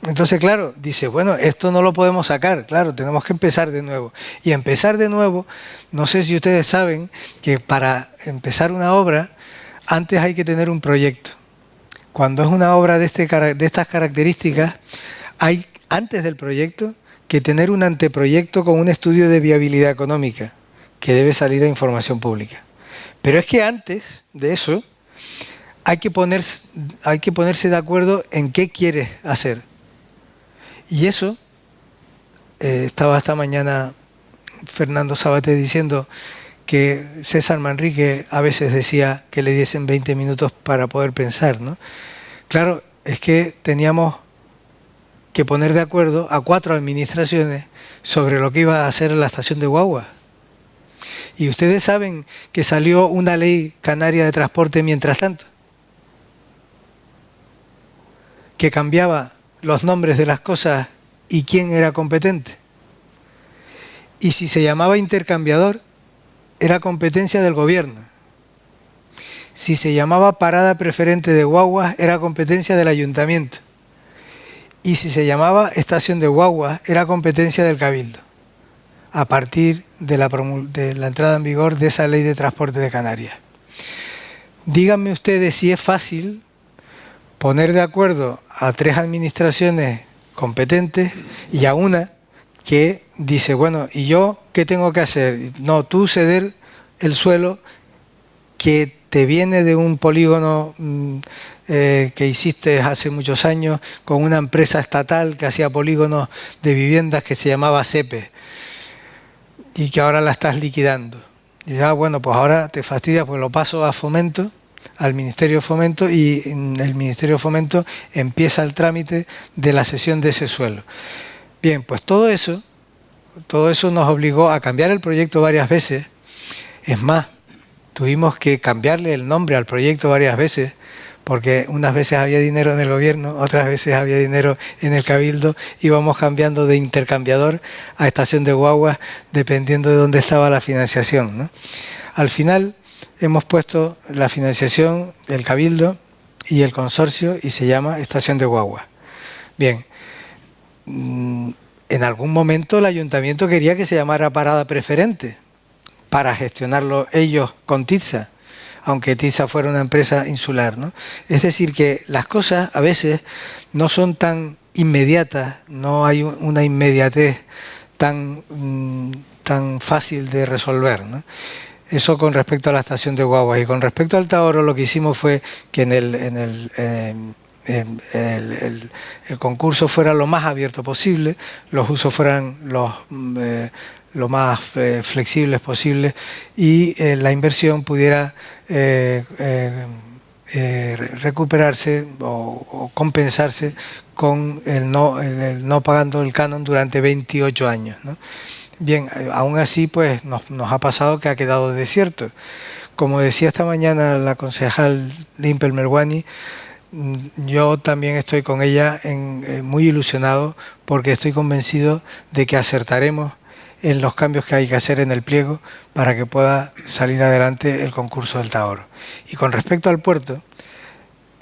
[SPEAKER 3] Entonces, claro, dice, bueno, esto no lo podemos sacar, claro, tenemos que empezar de nuevo. Y empezar de nuevo, no sé si ustedes saben que para empezar una obra, antes hay que tener un proyecto. Cuando es una obra de estas características, hay, antes del proyecto, que tener un anteproyecto con un estudio de viabilidad económica, que debe salir a información pública. Pero es que antes de eso, hay que ponerse de acuerdo en qué quieres hacer. Y eso, estaba esta mañana Fernando Sabaté diciendo que César Manrique a veces decía que le diesen 20 minutos para poder pensar, ¿no? Claro, es que teníamos que poner de acuerdo a 4 administraciones sobre lo que iba a hacer en la estación de guagua. Y ustedes saben que salió una ley canaria de transporte mientras tanto, que cambiaba los nombres de las cosas y quién era competente. Y si se llamaba intercambiador, era competencia del gobierno. Si se llamaba parada preferente de guaguas, era competencia del ayuntamiento. Y si se llamaba estación de guaguas, era competencia del cabildo, a partir de la entrada en vigor de esa ley de transporte de Canarias. Díganme ustedes si es fácil poner de acuerdo a 3 administraciones competentes y a una que dice, bueno, ¿y yo qué tengo que hacer? No, tú ceder el suelo que te viene de un polígono que hiciste hace muchos años con una empresa estatal que hacía polígonos de viviendas que se llamaba SEPE y que ahora la estás liquidando. Y ya, bueno, pues ahora te fastidia, pues lo paso a Fomento, al Ministerio de Fomento, y en el Ministerio de Fomento empieza el trámite de la cesión de ese suelo. Bien, pues todo eso nos obligó a cambiar el proyecto varias veces. Es más, tuvimos que cambiarle el nombre al proyecto varias veces, porque unas veces había dinero en el gobierno, otras veces había dinero en el cabildo, íbamos cambiando de intercambiador a estación de guaguas dependiendo de dónde estaba la financiación, ¿no? Al final hemos puesto la financiación del cabildo y el consorcio y se llama estación de guaguas. Bien, en algún momento el ayuntamiento quería que se llamara parada preferente para gestionarlo ellos con TITSA, aunque TITSA fuera una empresa insular, ¿no? Es decir, que las cosas a veces no son tan inmediatas, no hay una inmediatez tan fácil de resolver, ¿no? Eso con respecto a la estación de guaguas. Y con respecto al Tahoro, lo que hicimos fue que el concurso fuera lo más abierto posible, los usos fueran lo más flexibles posible y la inversión pudiera recuperarse o compensarse con el no pagando el canon durante 28 años, ¿no? Bien, aún así pues nos ha pasado que ha quedado desierto. Como decía esta mañana la concejal Limpel Melwani, yo también estoy con ella muy ilusionado porque estoy convencido de que acertaremos en los cambios que hay que hacer en el pliego para que pueda salir adelante el concurso del Tahoro. Y con respecto al puerto,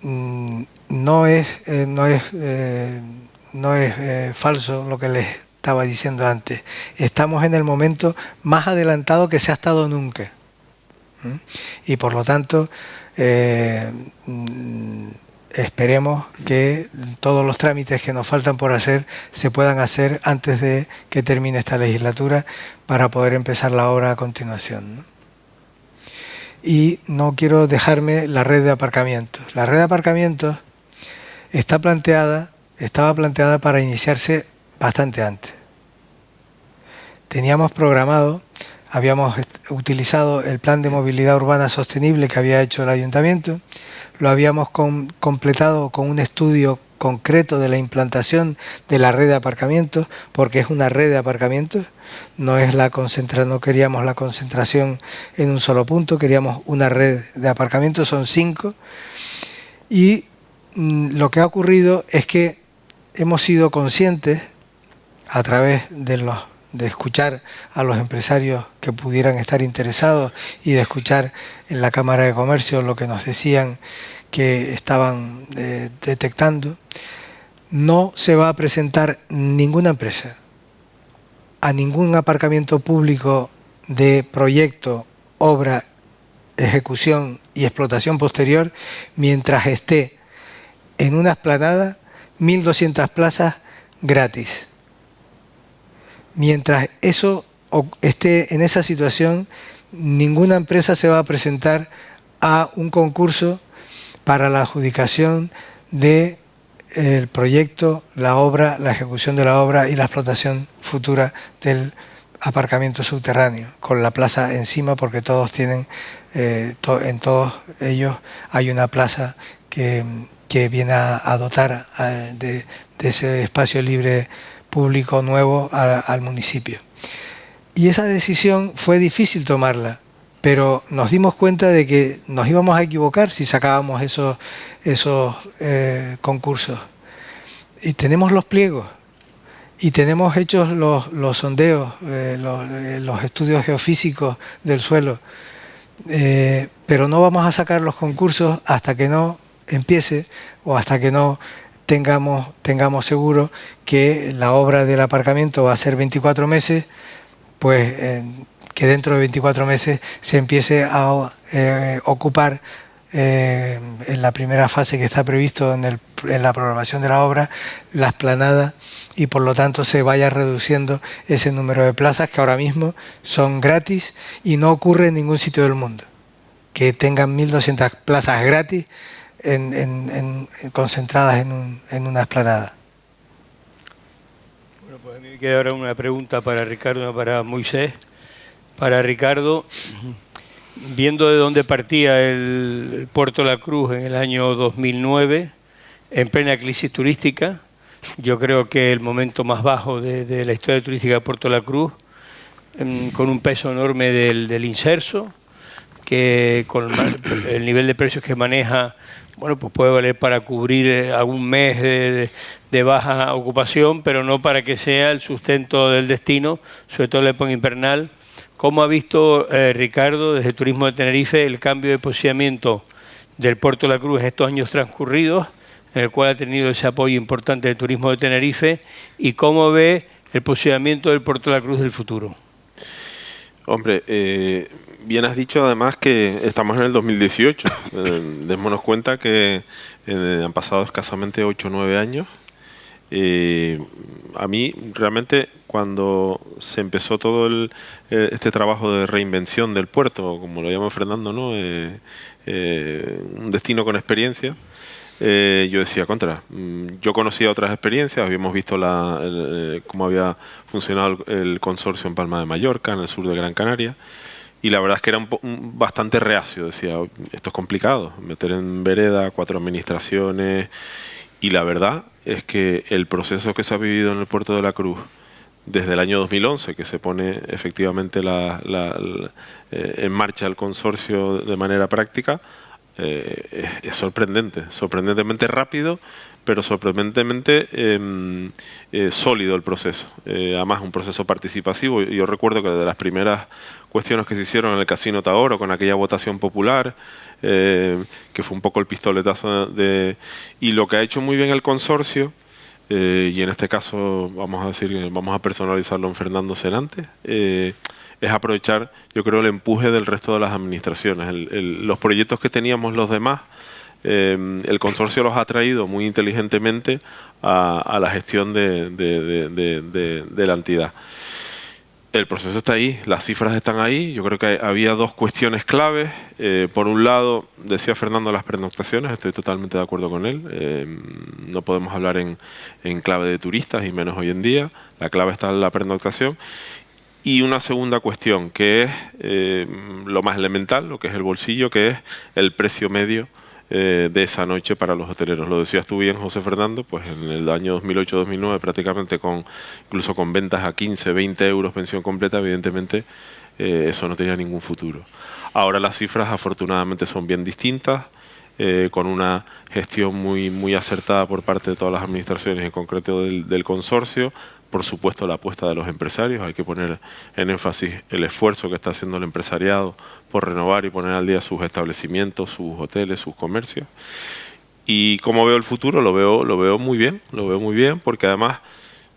[SPEAKER 3] no es falso lo que les estaba diciendo antes. Estamos en el momento más adelantado que se ha estado nunca. Y por lo tanto, esperemos que todos los trámites que nos faltan por hacer se puedan hacer antes de que termine esta legislatura para poder empezar la obra a continuación, ¿no? Y no quiero dejarme la red de aparcamientos. La red de aparcamientos estaba planteada para iniciarse bastante antes. Teníamos programado, habíamos utilizado el plan de movilidad urbana sostenible que había hecho el ayuntamiento, lo habíamos completado con un estudio concreto de la implantación de la red de aparcamientos, porque es una red de aparcamientos, no queríamos la concentración en un solo punto, queríamos una red de aparcamientos, son 5, y lo que ha ocurrido es que hemos sido conscientes, a través de escuchar a los empresarios que pudieran estar interesados y de escuchar en la Cámara de Comercio lo que nos decían que estaban detectando, no se va a presentar ninguna empresa a ningún aparcamiento público de proyecto, obra, ejecución y explotación posterior mientras esté en una explanada 1.200 plazas gratis. Mientras eso esté en esa situación, ninguna empresa se va a presentar a un concurso para la adjudicación del proyecto, la obra, la ejecución de la obra y la explotación futura del aparcamiento subterráneo, con la plaza encima, porque todos tienen, en todos ellos hay una plaza que viene a dotar de ese espacio libre público nuevo al municipio. Y esa decisión fue difícil tomarla, pero nos dimos cuenta de que nos íbamos a equivocar si sacábamos esos concursos. Y tenemos los pliegos, y tenemos hechos los sondeos, los estudios geofísicos del suelo, pero no vamos a sacar los concursos hasta que no empiece o hasta que no tengamos seguro que la obra del aparcamiento va a ser 24 meses, pues que dentro de 24 meses se empiece a ocupar en la primera fase que está previsto en la programación de la obra, la explanada, y por lo tanto se vaya reduciendo ese número de plazas que ahora mismo son gratis y no ocurre en ningún sitio del mundo, que tengan 1.200 plazas gratis concentradas en una explanada.
[SPEAKER 2] Bueno, pues a mí me queda ahora una pregunta para Ricardo, una para Moisés. Para Ricardo, viendo de dónde partía el Puerto La Cruz en el año 2009, en plena crisis turística, yo creo que el momento más bajo de la historia turística de Puerto La Cruz, con un peso enorme del inserso, que con el nivel de precios que maneja, bueno, pues puede valer para cubrir algún mes de baja ocupación, pero no para que sea el sustento del destino, sobre todo en la época invernal. ¿Cómo ha visto Ricardo, desde Turismo de Tenerife, el cambio de posicionamiento del Puerto de la Cruz en estos años transcurridos, en el cual ha tenido ese apoyo importante de Turismo de Tenerife, y cómo ve el posicionamiento del Puerto de la Cruz del futuro?
[SPEAKER 4] Hombre, bien has dicho además que estamos en el 2018. Démonos cuenta que han pasado escasamente 8 o 9 años. A mí realmente cuando se empezó todo este trabajo de reinvención del puerto, como lo llama Fernando, ¿no? Un destino con experiencia, yo decía, yo conocía otras experiencias, habíamos visto cómo había funcionado el consorcio en Palma de Mallorca, en el sur de Gran Canaria, y la verdad es que era bastante reacio. Decía, esto es complicado, meter en vereda 4 administraciones, y la verdad es que el proceso que se ha vivido en el Puerto de la Cruz desde el año 2011, que se pone efectivamente en marcha el consorcio de manera práctica, es sorprendente, sorprendentemente rápido, pero sorprendentemente sólido el proceso. Además, un proceso participativo. Yo recuerdo que de las primeras cuestiones que se hicieron en el Casino Tagoro, con aquella votación popular, que fue un poco el pistoletazo y lo que ha hecho muy bien el consorcio, y en este caso vamos a personalizarlo en Fernando Senante, es aprovechar, yo creo, el empuje del resto de las administraciones. Los proyectos que teníamos los demás, el consorcio los ha traído muy inteligentemente a la gestión de la entidad. El proceso está ahí, las cifras están ahí. Yo creo que había dos cuestiones claves. Por un lado, decía Fernando, las pernoctaciones, estoy totalmente de acuerdo con él. No podemos hablar en clave de turistas, y menos hoy en día. La clave está en la pernoctación. Y una segunda cuestión, que es lo más elemental, lo que es el bolsillo, que es el precio medio de esa noche para los hoteleros. Lo decías tú bien, José Fernando, pues en el año 2008-2009 prácticamente incluso con ventas a 15, 20 euros pensión completa, evidentemente eso no tenía ningún futuro. Ahora las cifras afortunadamente son bien distintas, con una gestión muy acertada por parte de todas las administraciones, en concreto del consorcio. Por supuesto, la apuesta de los empresarios. Hay que poner en énfasis el esfuerzo que está haciendo el empresariado por renovar y poner al día sus establecimientos, sus hoteles, sus comercios. Y como veo el futuro, lo veo muy bien, porque además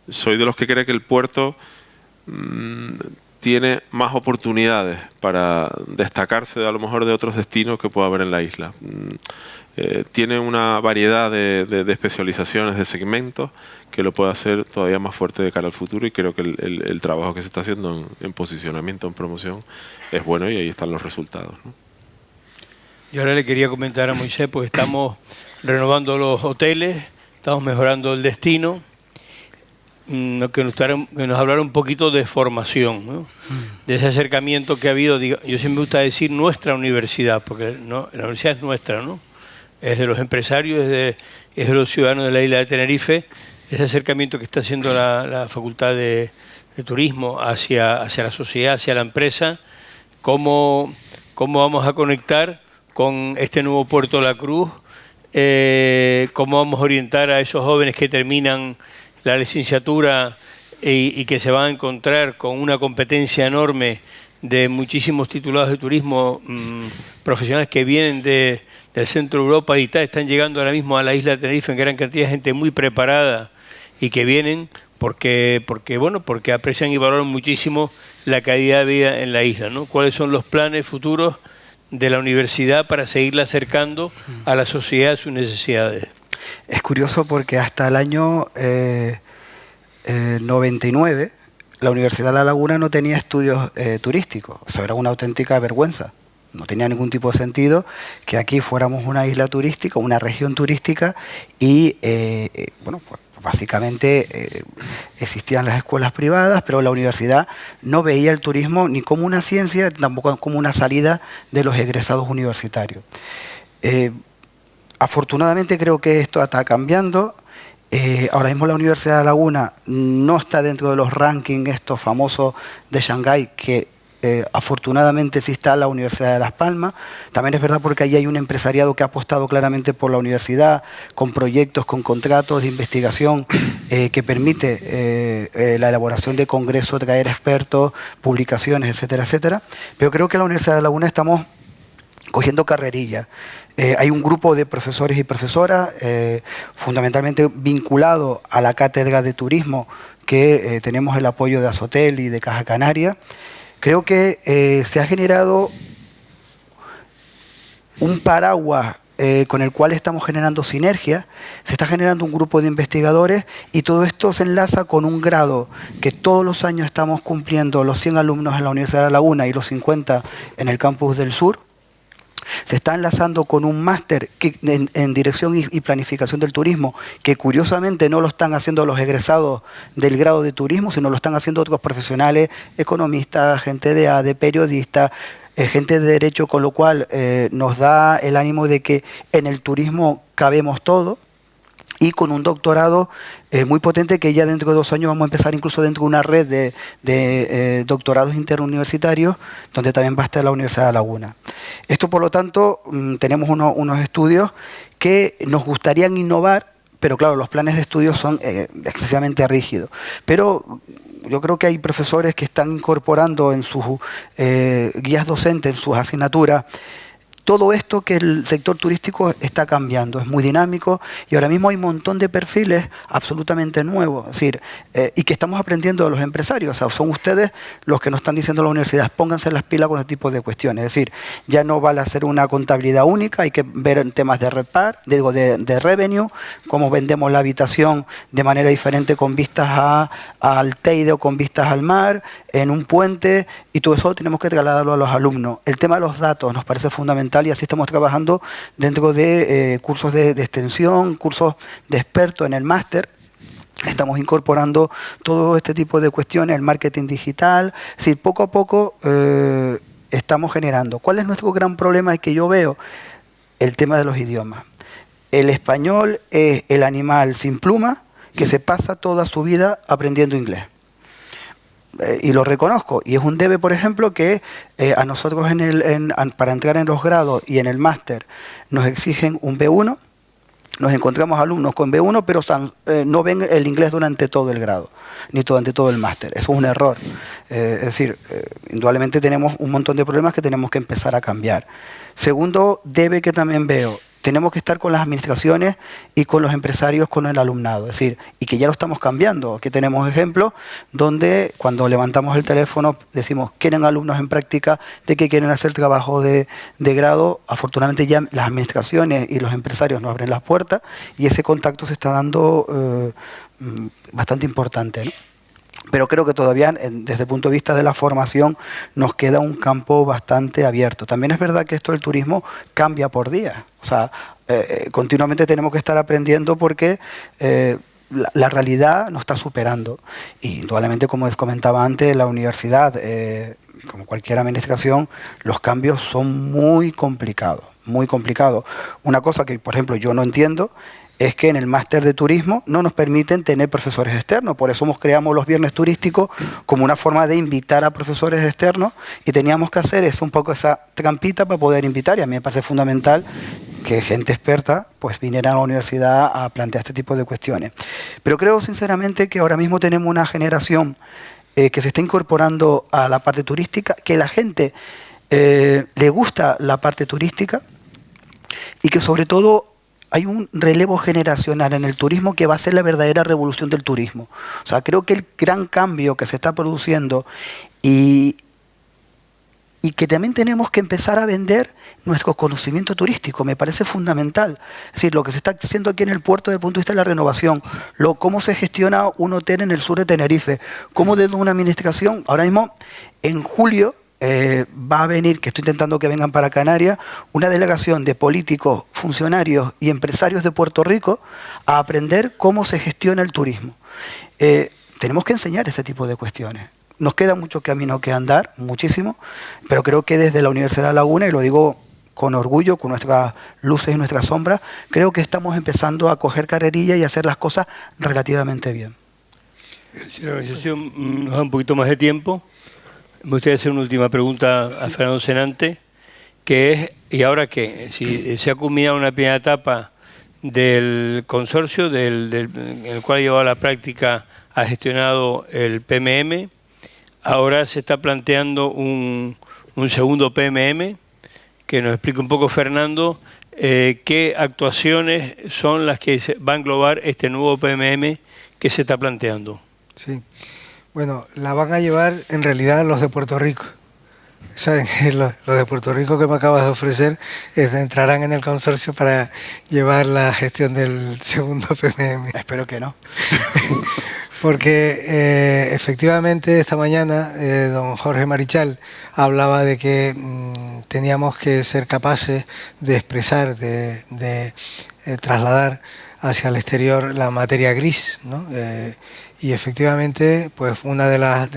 [SPEAKER 4] soy de los que cree que el puerto tiene más oportunidades para destacarse a lo mejor de otros destinos que pueda haber en la isla. Tiene una variedad de especializaciones, de segmentos, que lo puede hacer todavía más fuerte de cara al futuro, y creo que el trabajo que se está haciendo en posicionamiento, en promoción, es bueno, y ahí están los resultados, ¿no?
[SPEAKER 2] Yo ahora le quería comentar a Moisés, pues estamos renovando los hoteles, estamos mejorando el destino, que nos hablara un poquito de formación, ¿no? De ese acercamiento que ha habido. Yo siempre me gusta decir nuestra universidad, porque no, la universidad es nuestra, ¿no? Es de los empresarios, es de los ciudadanos de la isla de Tenerife. Ese acercamiento que está haciendo la Facultad de Turismo hacia la sociedad, hacia la empresa, cómo vamos a conectar con este nuevo Puerto La Cruz, cómo vamos a orientar a esos jóvenes que terminan la licenciatura y que se van a encontrar con una competencia enorme de muchísimos titulados de turismo, profesionales que vienen del centro de Europa y están llegando ahora mismo a la isla de Tenerife en gran cantidad de gente muy preparada y que vienen porque aprecian y valoran muchísimo la calidad de vida en la isla, ¿no? ¿Cuáles son los planes futuros de la universidad para seguirla acercando a la sociedad, a sus necesidades?
[SPEAKER 5] Es curioso porque hasta el año 99 la Universidad de La Laguna no tenía estudios turísticos. Eso era una auténtica vergüenza. No tenía ningún tipo de sentido que aquí fuéramos una isla turística, una región turística, y pues básicamente existían las escuelas privadas, pero la universidad no veía el turismo ni como una ciencia, tampoco como una salida de los egresados universitarios. Afortunadamente creo que esto está cambiando. Ahora mismo la Universidad de La Laguna no está dentro de los rankings estos famosos de Shanghái, que afortunadamente sí está la Universidad de Las Palmas. También es verdad porque allí hay un empresariado que ha apostado claramente por la universidad, con proyectos, con contratos de investigación que permite la elaboración de congresos, traer expertos, publicaciones, etcétera, etcétera. Pero creo que en la Universidad de La Laguna estamos cogiendo carrerilla. Hay un grupo de profesores y profesoras fundamentalmente vinculado a la cátedra de turismo, que tenemos el apoyo de Azotel y de Caja Canaria. Creo que se ha generado un paraguas con el cual estamos generando sinergias. Se está generando un grupo de investigadores, y todo esto se enlaza con un grado que todos los años estamos cumpliendo, los 100 alumnos en la Universidad de La Laguna y los 50 en el campus del sur. Se está enlazando con un máster en dirección y planificación del turismo, que curiosamente no lo están haciendo los egresados del grado de turismo, sino lo están haciendo otros profesionales, economistas, gente de ADE, periodistas, gente de derecho, con lo cual nos da el ánimo de que en el turismo cabemos todo. y con un doctorado muy potente que ya dentro de 2 años vamos a empezar incluso dentro de una red de doctorados interuniversitarios donde también va a estar la Universidad de La Laguna. Esto, por lo tanto, tenemos unos estudios que nos gustarían innovar, pero claro, los planes de estudio son excesivamente rígidos. Pero yo creo que hay profesores que están incorporando en sus guías docentes, en sus asignaturas, todo esto que el sector turístico está cambiando, es muy dinámico y ahora mismo hay un montón de perfiles absolutamente nuevos, es decir, y que estamos aprendiendo de los empresarios. O sea, son ustedes los que nos están diciendo a la universidad, pónganse las pilas con este tipo de cuestiones. Es decir, ya no vale hacer una contabilidad única, hay que ver en temas de de revenue, cómo vendemos la habitación de manera diferente con vistas al Teide o con vistas al mar, en un puente, y todo eso tenemos que trasladarlo a los alumnos. El tema de los datos nos parece fundamental y así estamos trabajando dentro de cursos de extensión, cursos de expertos en el máster. Estamos incorporando todo este tipo de cuestiones, el marketing digital, es decir, poco a poco estamos generando. ¿Cuál es nuestro gran problema? Es que yo veo el tema de los idiomas. El español es el animal sin pluma que se pasa toda su vida aprendiendo inglés. Y lo reconozco, y es un debe, por ejemplo, que a nosotros para entrar en los grados y en el máster nos exigen un B1, nos encontramos alumnos con B1, pero no ven el inglés durante todo el grado, ni durante todo el máster. Eso es un error. Es decir, indudablemente tenemos un montón de problemas que tenemos que empezar a cambiar. Segundo debe que también veo, tenemos que estar con las administraciones y con los empresarios, con el alumnado, es decir, y que ya lo estamos cambiando. Aquí tenemos ejemplos donde cuando levantamos el teléfono decimos, ¿quieren alumnos en práctica de que quieren hacer trabajo de grado? Afortunadamente ya las administraciones y los empresarios nos abren las puertas y ese contacto se está dando bastante importante, ¿no? Pero creo que todavía, desde el punto de vista de la formación, nos queda un campo bastante abierto. También es verdad que esto del turismo cambia por día. O sea, continuamente tenemos que estar aprendiendo porque la realidad nos está superando. Y indudablemente, como les comentaba antes, la universidad, como cualquier administración, los cambios son muy complicados, muy complicados. Una cosa que, por ejemplo, yo no entiendo es que en el máster de turismo no nos permiten tener profesores externos. Por eso creamos los viernes turísticos como una forma de invitar a profesores externos y teníamos que hacer un poco esa trampita para poder invitar. Y a mí me parece fundamental que gente experta pues viniera a la universidad a plantear este tipo de cuestiones. Pero creo sinceramente que ahora mismo tenemos una generación que se está incorporando a la parte turística, que la gente le gusta la parte turística y que sobre todo hay un relevo generacional en el turismo que va a ser la verdadera revolución del turismo. O sea, creo que el gran cambio que se está produciendo y que también tenemos que empezar a vender nuestro conocimiento turístico, me parece fundamental. Es decir, lo que se está haciendo aquí en el puerto desde el punto de vista de la renovación, cómo se gestiona un hotel en el sur de Tenerife, cómo desde una administración, ahora mismo en julio, va a venir, que estoy intentando que vengan para Canarias, una delegación de políticos, funcionarios y empresarios de Puerto Rico a aprender cómo se gestiona el turismo. Tenemos que enseñar ese tipo de cuestiones. Nos queda mucho camino que andar, muchísimo, pero creo que desde la Universidad de La Laguna, y lo digo con orgullo, con nuestras luces y nuestras sombras, creo que estamos empezando a coger carrerilla y a hacer las cosas relativamente bien.
[SPEAKER 2] Si la organización nos da un poquito más de tiempo, me gustaría hacer una última pregunta a Fernando Senante, que es, ¿y ahora qué? Si se ha culminado una primera etapa del consorcio, en el cual llevado a la práctica, ha gestionado el PMM, ahora se está planteando un segundo PMM, que nos explique un poco Fernando, qué actuaciones son las que va a englobar este nuevo PMM que se está planteando.
[SPEAKER 3] Sí. Bueno, la van a llevar en realidad los de Puerto Rico. ¿Saben? Los de Puerto Rico que me acabas de ofrecer entrarán en el consorcio para llevar la gestión del segundo PMM.
[SPEAKER 5] Espero que no.
[SPEAKER 3] Porque efectivamente esta mañana don Jorge Marichal hablaba de que teníamos que ser capaces de expresar, de trasladar hacia el exterior la materia gris, ¿no? Y efectivamente, pues una de las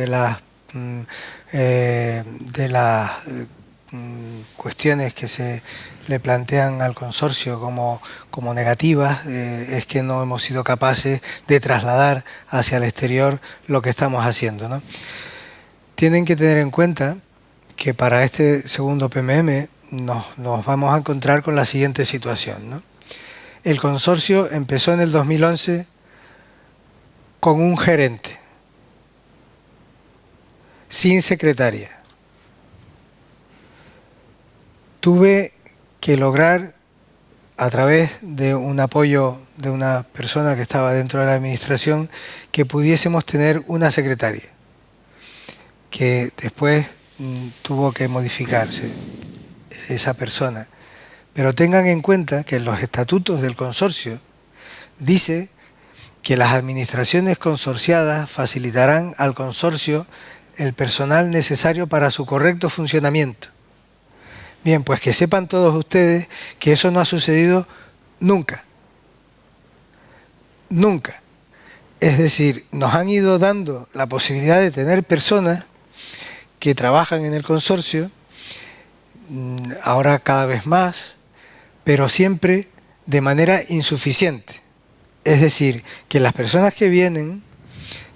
[SPEAKER 3] cuestiones que se le plantean al consorcio como negativas, es que no hemos sido capaces de trasladar hacia el exterior lo que estamos haciendo, ¿no? Tienen que tener en cuenta que para este segundo PMM nos vamos a encontrar con la siguiente situación, ¿no? El consorcio empezó en el 2011 con un gerente, sin secretaria. Tuve que lograr, a través de un apoyo de una persona que estaba dentro de la administración, que pudiésemos tener una secretaria, que después tuvo que modificarse esa persona. Pero tengan en cuenta que en los estatutos del consorcio dice que las administraciones consorciadas facilitarán al consorcio el personal necesario para su correcto funcionamiento. Bien, pues que sepan todos ustedes que eso no ha sucedido nunca. Nunca. Es decir, nos han ido dando la posibilidad de tener personas que trabajan en el consorcio, ahora cada vez más, pero siempre de manera insuficiente. Es decir, que las personas que vienen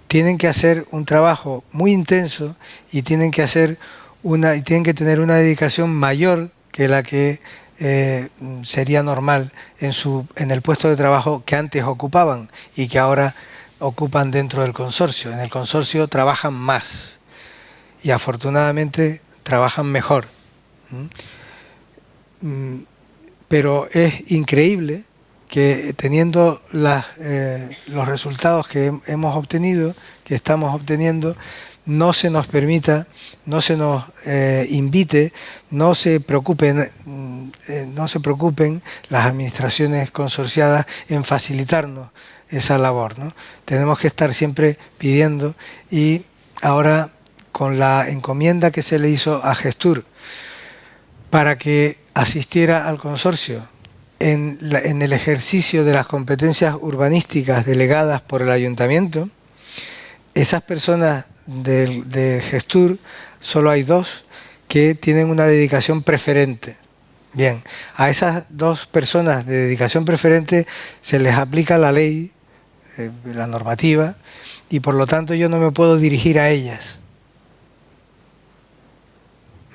[SPEAKER 3] tienen que hacer un trabajo muy intenso y tienen que tener una dedicación mayor que la que sería normal en el puesto de trabajo que antes ocupaban y que ahora ocupan dentro del consorcio. En el consorcio trabajan más y afortunadamente trabajan mejor. Pero es increíble que teniendo los resultados que hemos obtenido, que estamos obteniendo, no se nos permita, no se nos invite, no se preocupen las administraciones consorciadas en facilitarnos esa labor, ¿no? Tenemos que estar siempre pidiendo, y ahora con la encomienda que se le hizo a Gestur para que asistiera al consorcio en el ejercicio de las competencias urbanísticas delegadas por el ayuntamiento, esas personas de Gestur, solo hay 2 que tienen una dedicación preferente. Bien, a esas 2 personas de dedicación preferente se les aplica la ley, la normativa, y por lo tanto yo no me puedo dirigir a ellas.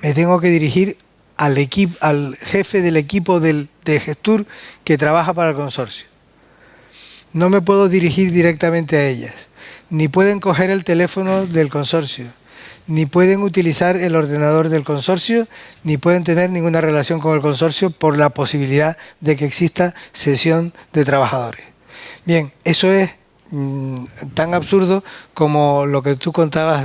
[SPEAKER 3] Me tengo que dirigir al jefe del equipo de Gestur que trabaja para el consorcio. No me puedo dirigir directamente a ellas. Ni pueden coger el teléfono del consorcio, ni pueden utilizar el ordenador del consorcio, ni pueden tener ninguna relación con el consorcio por la posibilidad de que exista cesión de trabajadores. Bien, eso es tan absurdo como lo que tú contabas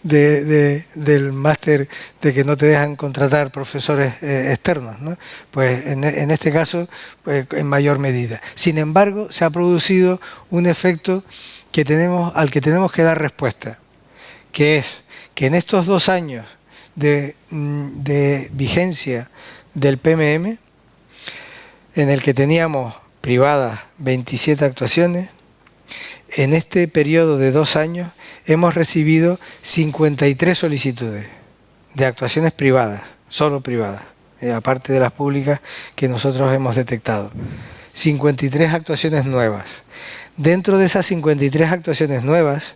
[SPEAKER 3] del máster, de que no te dejan contratar profesores externos, ¿no? Pues en este caso, pues, en mayor medida. Sin embargo, se ha producido un efecto al que tenemos que dar respuesta, que es que en estos 2 años de vigencia del PMM, en el que teníamos privadas 27 actuaciones, en este periodo de 2 años hemos recibido 53 solicitudes de actuaciones privadas, solo privadas, aparte de las públicas que nosotros hemos detectado. 53 actuaciones nuevas. Dentro de esas 53 actuaciones nuevas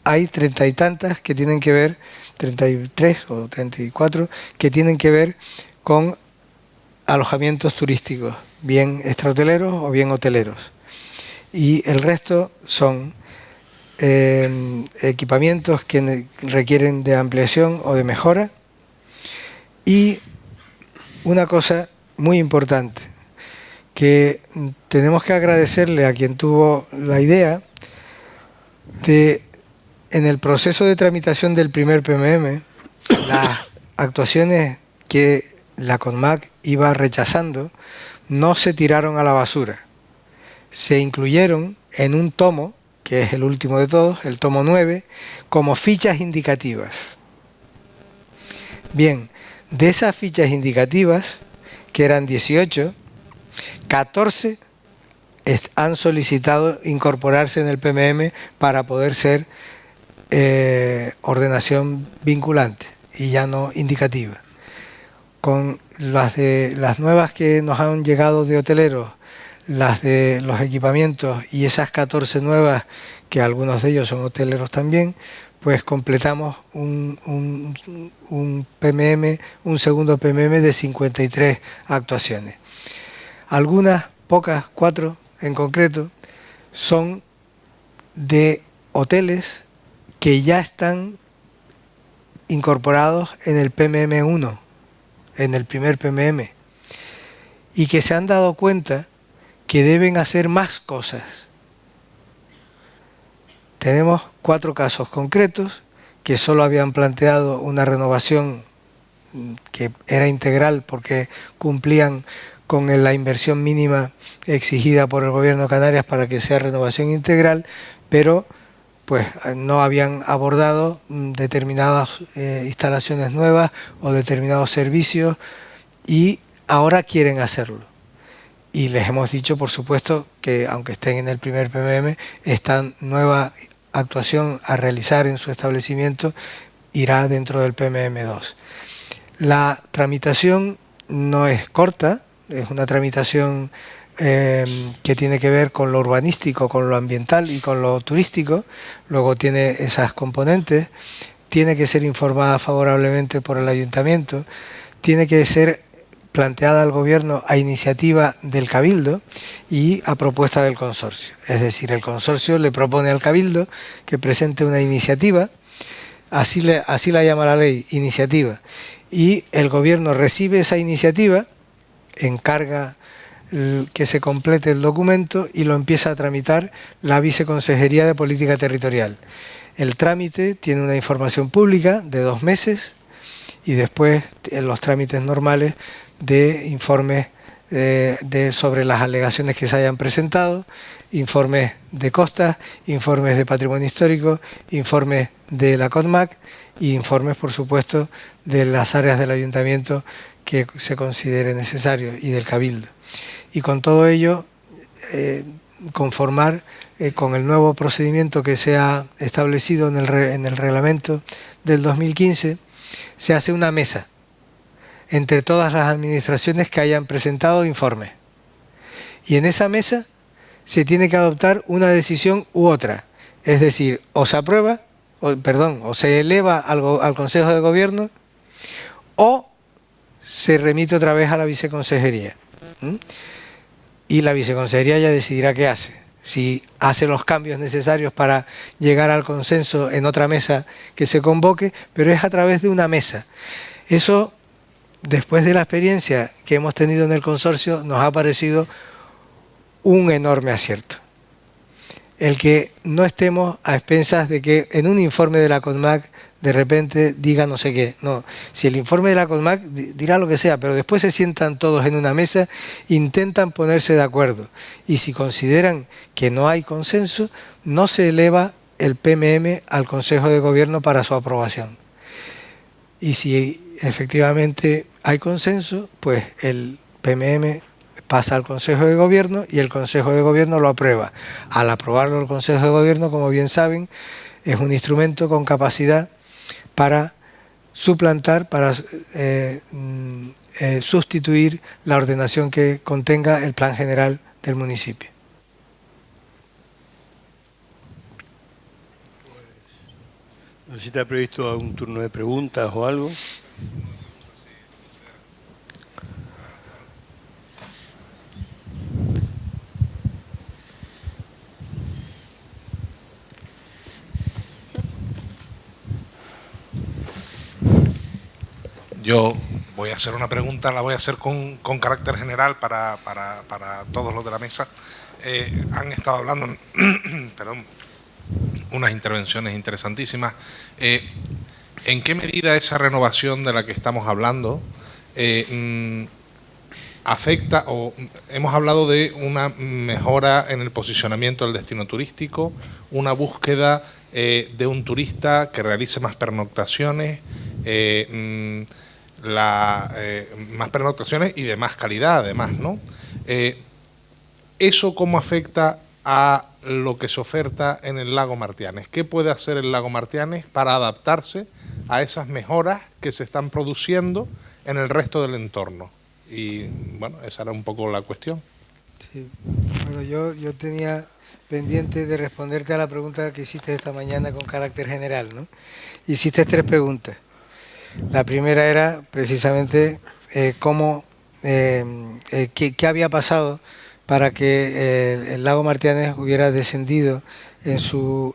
[SPEAKER 3] hay 30 y tantas que tienen que ver, 33 o 34, que tienen que ver con alojamientos turísticos, bien extrahoteleros o bien hoteleros. Y el resto son equipamientos que requieren de ampliación o de mejora. Y una cosa muy importante, que tenemos que agradecerle a quien tuvo la idea de, en el proceso de tramitación del primer PMM, las actuaciones que la CONMAC iba rechazando no se tiraron a la basura. Se incluyeron en un tomo, que es el último de todos, el tomo 9, como fichas indicativas. Bien, de esas fichas indicativas, que eran 18, 14 han solicitado incorporarse en el PMM para poder ser ordenación vinculante y ya no indicativa. con las nuevas que nos han llegado de hoteleros, las de los equipamientos y esas 14 nuevas, que algunos de ellos son hoteleros también, pues completamos un PMM, un segundo PMM de 53 actuaciones. Algunas, pocas, 4 en concreto, son de hoteles que ya están incorporados en el PMM 1, en el primer PMM, y que se han dado cuenta que deben hacer más cosas. Tenemos 4 casos concretos que solo habían planteado una renovación que era integral porque cumplían con la inversión mínima exigida por el Gobierno de Canarias para que sea renovación integral, pero pues no habían abordado determinadas instalaciones nuevas o determinados servicios, y ahora quieren hacerlo. Y les hemos dicho, por supuesto, que aunque estén en el primer PMM, esta nueva actuación a realizar en su establecimiento irá dentro del PMM 2. La tramitación no es corta, es una tramitación que tiene que ver con lo urbanístico, con lo ambiental y con lo turístico. Luego tiene esas componentes, tiene que ser informada favorablemente por el ayuntamiento, tiene que ser planteada al gobierno a iniciativa del Cabildo y a propuesta del consorcio. Es decir, el consorcio le propone al Cabildo que presente una iniciativa, así la llama la ley, iniciativa, y el gobierno recibe esa iniciativa, encarga que se complete el documento y lo empieza a tramitar la Viceconsejería de Política Territorial. El trámite tiene una información pública de 2 meses y después en los trámites normales de informes sobre las alegaciones que se hayan presentado, informes de costas, informes de patrimonio histórico, informes de la CODMAC y informes, por supuesto, de las áreas del ayuntamiento que se considere necesario y del Cabildo. Y con todo ello, conformar con el nuevo procedimiento que se ha establecido en el reglamento del 2015, se hace una mesa entre todas las administraciones que hayan presentado informes. Y en esa mesa se tiene que adoptar una decisión u otra. Es decir, o se aprueba, o se eleva al Consejo de Gobierno, o se remite otra vez a la Viceconsejería. Y la Viceconsejería ya decidirá qué hace. Si hace los cambios necesarios para llegar al consenso en otra mesa que se convoque, pero es a través de una mesa. Eso, después de la experiencia que hemos tenido en el consorcio, nos ha parecido un enorme acierto. El que no estemos a expensas de que en un informe de la CODMAC de repente diga no sé qué. No, si el informe de la CODMAC dirá lo que sea, pero después se sientan todos en una mesa, intentan ponerse de acuerdo. Y si consideran que no hay consenso, no se eleva el PMM al Consejo de Gobierno para su aprobación. Y si efectivamente hay consenso, pues el PMM pasa al Consejo de Gobierno y el Consejo de Gobierno lo aprueba. Al aprobarlo el Consejo de Gobierno, como bien saben, es un instrumento con capacidad para suplantar, para sustituir la ordenación que contenga el plan general del municipio.
[SPEAKER 2] No sé si está previsto algún turno de preguntas o algo.
[SPEAKER 1] Yo voy a hacer una pregunta, la voy a hacer con carácter general para todos los de la mesa. Han estado hablando, perdón, unas intervenciones interesantísimas. ¿En qué medida esa renovación de la que estamos hablando afecta, o hemos hablado de una mejora en el posicionamiento del destino turístico, una búsqueda de un turista que realice más pernoctaciones, más pernoctaciones y de más calidad además, ¿no? ¿Eso cómo afecta a lo que se oferta en el Lago Martianes? ¿Qué puede hacer el Lago Martianes para adaptarse a esas mejoras que se están produciendo en el resto del entorno. Y bueno, esa era un poco la cuestión.
[SPEAKER 3] Sí. Bueno, yo tenía pendiente de responderte a la pregunta que hiciste esta mañana con carácter general, ¿no? Hiciste 3 preguntas. La primera era precisamente qué había pasado para que el lago Martianes hubiera descendido en su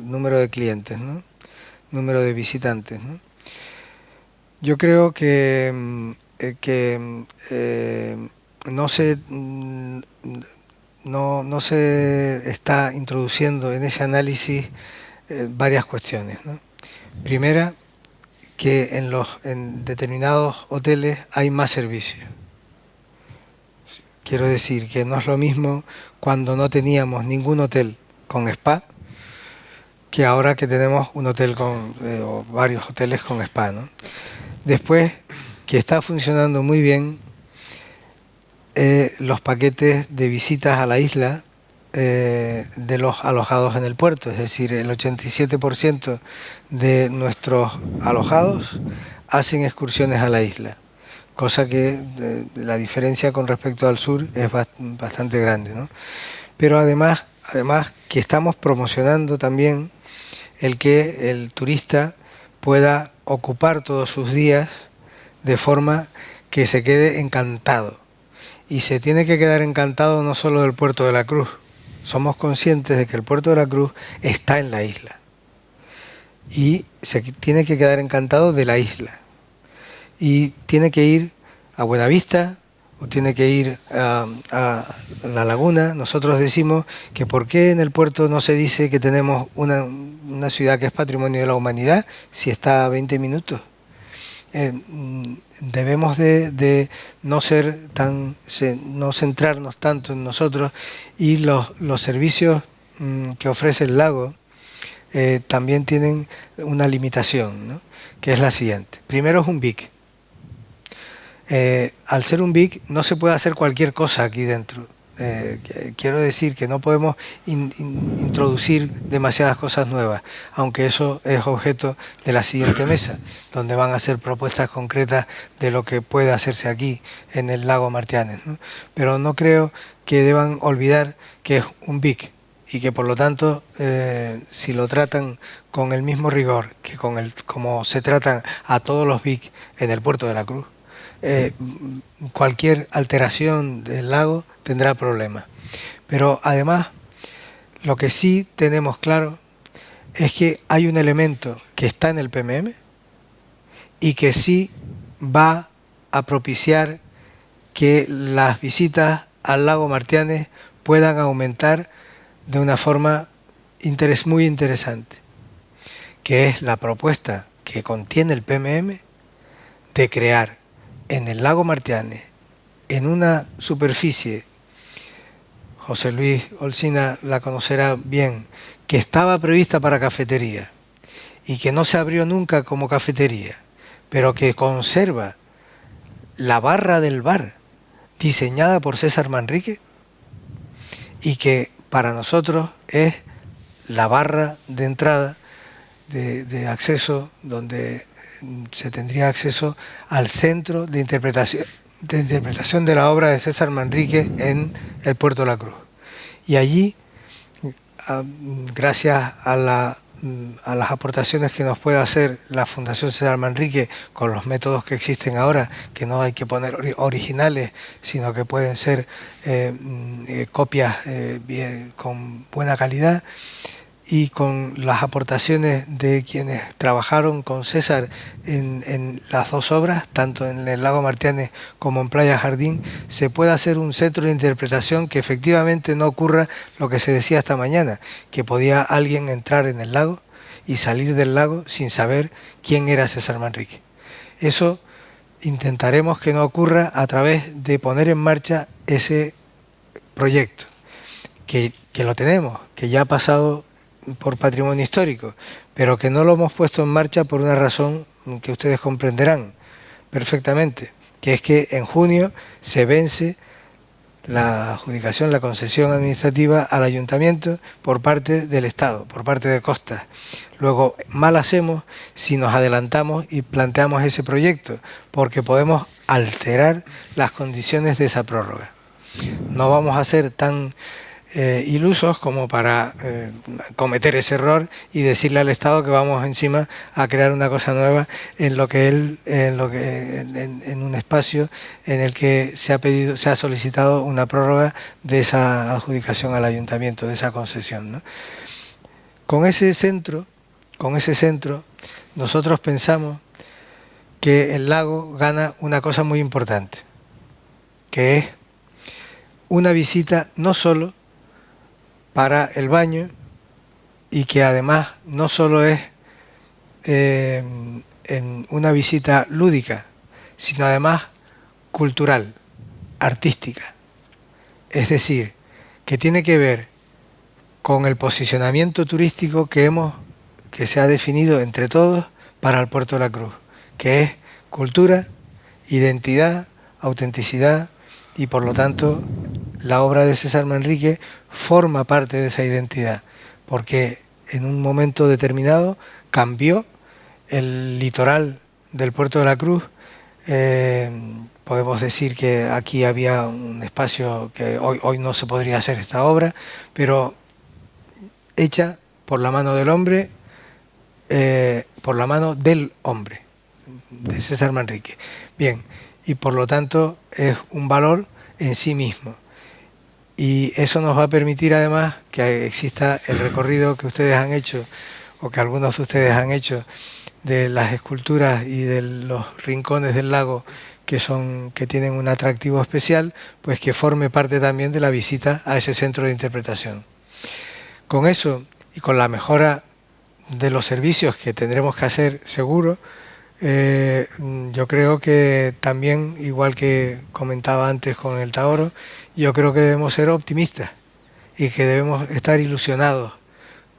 [SPEAKER 3] número de clientes, ¿no? Número de visitantes, ¿no? Yo creo que no se está introduciendo en ese análisis varias cuestiones, ¿no? Primera, que en determinados hoteles hay más servicios. Quiero decir que no es lo mismo cuando no teníamos ningún hotel con spa que ahora que tenemos un hotel o varios hoteles con spa, ¿no? Después, que está funcionando muy bien los paquetes de visitas a la isla de los alojados en el puerto, es decir, el 87% de nuestros alojados hacen excursiones a la isla, cosa que la diferencia con respecto al sur es bastante grande, ¿no? Pero además que estamos promocionando también el que el turista pueda ocupar todos sus días de forma que se quede encantado. Y se tiene que quedar encantado no solo del Puerto de la Cruz. Somos conscientes de que el Puerto de la Cruz está en la isla. Y se tiene que quedar encantado de la isla. Y tiene que ir a Buenavista o tiene que ir a la laguna. Nosotros decimos que ¿por qué en el puerto no se dice que tenemos una ciudad que es patrimonio de la humanidad si está a 20 minutos? Debemos de no centrarnos tanto en nosotros, y los servicios que ofrece el lago también tienen una limitación, ¿no? Que es la siguiente. Primero, es un BIC. Al ser un BIC no se puede hacer cualquier cosa aquí dentro. Quiero decir que no podemos introducir demasiadas cosas nuevas, aunque eso es objeto de la siguiente mesa, donde van a hacer propuestas concretas de lo que puede hacerse aquí en el lago Martianes, ¿no? Pero no creo que deban olvidar que es un BIC y que por lo tanto si lo tratan con el mismo rigor que como se tratan a todos los BIC en el Puerto de la Cruz, cualquier alteración del lago tendrá problemas. Pero además, lo que sí tenemos claro es que hay un elemento que está en el PMM y que sí va a propiciar que las visitas al lago Martianes puedan aumentar de una forma muy interesante, que es la propuesta que contiene el PMM de crear en el lago Martianes, en una superficie, José Luis Olcina la conocerá bien, que estaba prevista para cafetería y que no se abrió nunca como cafetería, pero que conserva la barra del bar diseñada por César Manrique y que para nosotros es la barra de entrada de acceso, donde se tendría acceso al centro de interpretación de la obra de César Manrique en el Puerto de la Cruz. Y allí, gracias a las aportaciones que nos puede hacer la Fundación César Manrique con los métodos que existen ahora, que no hay que poner originales, sino que pueden ser copias con buena calidad, y con las aportaciones de quienes trabajaron con César en las dos obras, tanto en el lago Martianes como en Playa Jardín, se puede hacer un centro de interpretación que efectivamente no ocurra lo que se decía esta mañana, que podía alguien entrar en el lago y salir del lago sin saber quién era César Manrique. Eso intentaremos que no ocurra a través de poner en marcha ese proyecto, que lo tenemos, que ya ha pasado por patrimonio histórico, pero que no lo hemos puesto en marcha por una razón que ustedes comprenderán perfectamente, que es que en junio se vence la adjudicación, la concesión administrativa al ayuntamiento por parte del Estado, por parte de Costas. Luego, mal hacemos si nos adelantamos y planteamos ese proyecto, porque podemos alterar las condiciones de esa prórroga. No vamos a ser tan ilusos como para cometer ese error y decirle al Estado que vamos encima a crear una cosa nueva en un espacio en el que se ha solicitado una prórroga de esa adjudicación al ayuntamiento, de esa concesión, ¿no? Con ese centro, nosotros pensamos que el lago gana una cosa muy importante, que es una visita no solo para el baño, y que además no solo es en una visita lúdica, sino además cultural, artística. Es decir, que tiene que ver con el posicionamiento turístico que se ha definido entre todos para el Puerto de la Cruz, que es cultura, identidad, autenticidad, y por lo tanto la obra de César Manrique forma parte de esa identidad, porque en un momento determinado cambió el litoral del Puerto de la Cruz. Podemos decir que aquí había un espacio que hoy no se podría hacer esta obra, pero hecha por la mano del hombre, de César Manrique. Bien, y por lo tanto es un valor en sí mismo. Y eso nos va a permitir además que exista el recorrido que ustedes han hecho, o que algunos de ustedes han hecho, de las esculturas y de los rincones del lago que tienen un atractivo especial, pues que forme parte también de la visita a ese centro de interpretación. Con eso y con la mejora de los servicios que tendremos que hacer seguro, yo creo que también, igual que comentaba antes con el Taoro, yo creo que debemos ser optimistas y que debemos estar ilusionados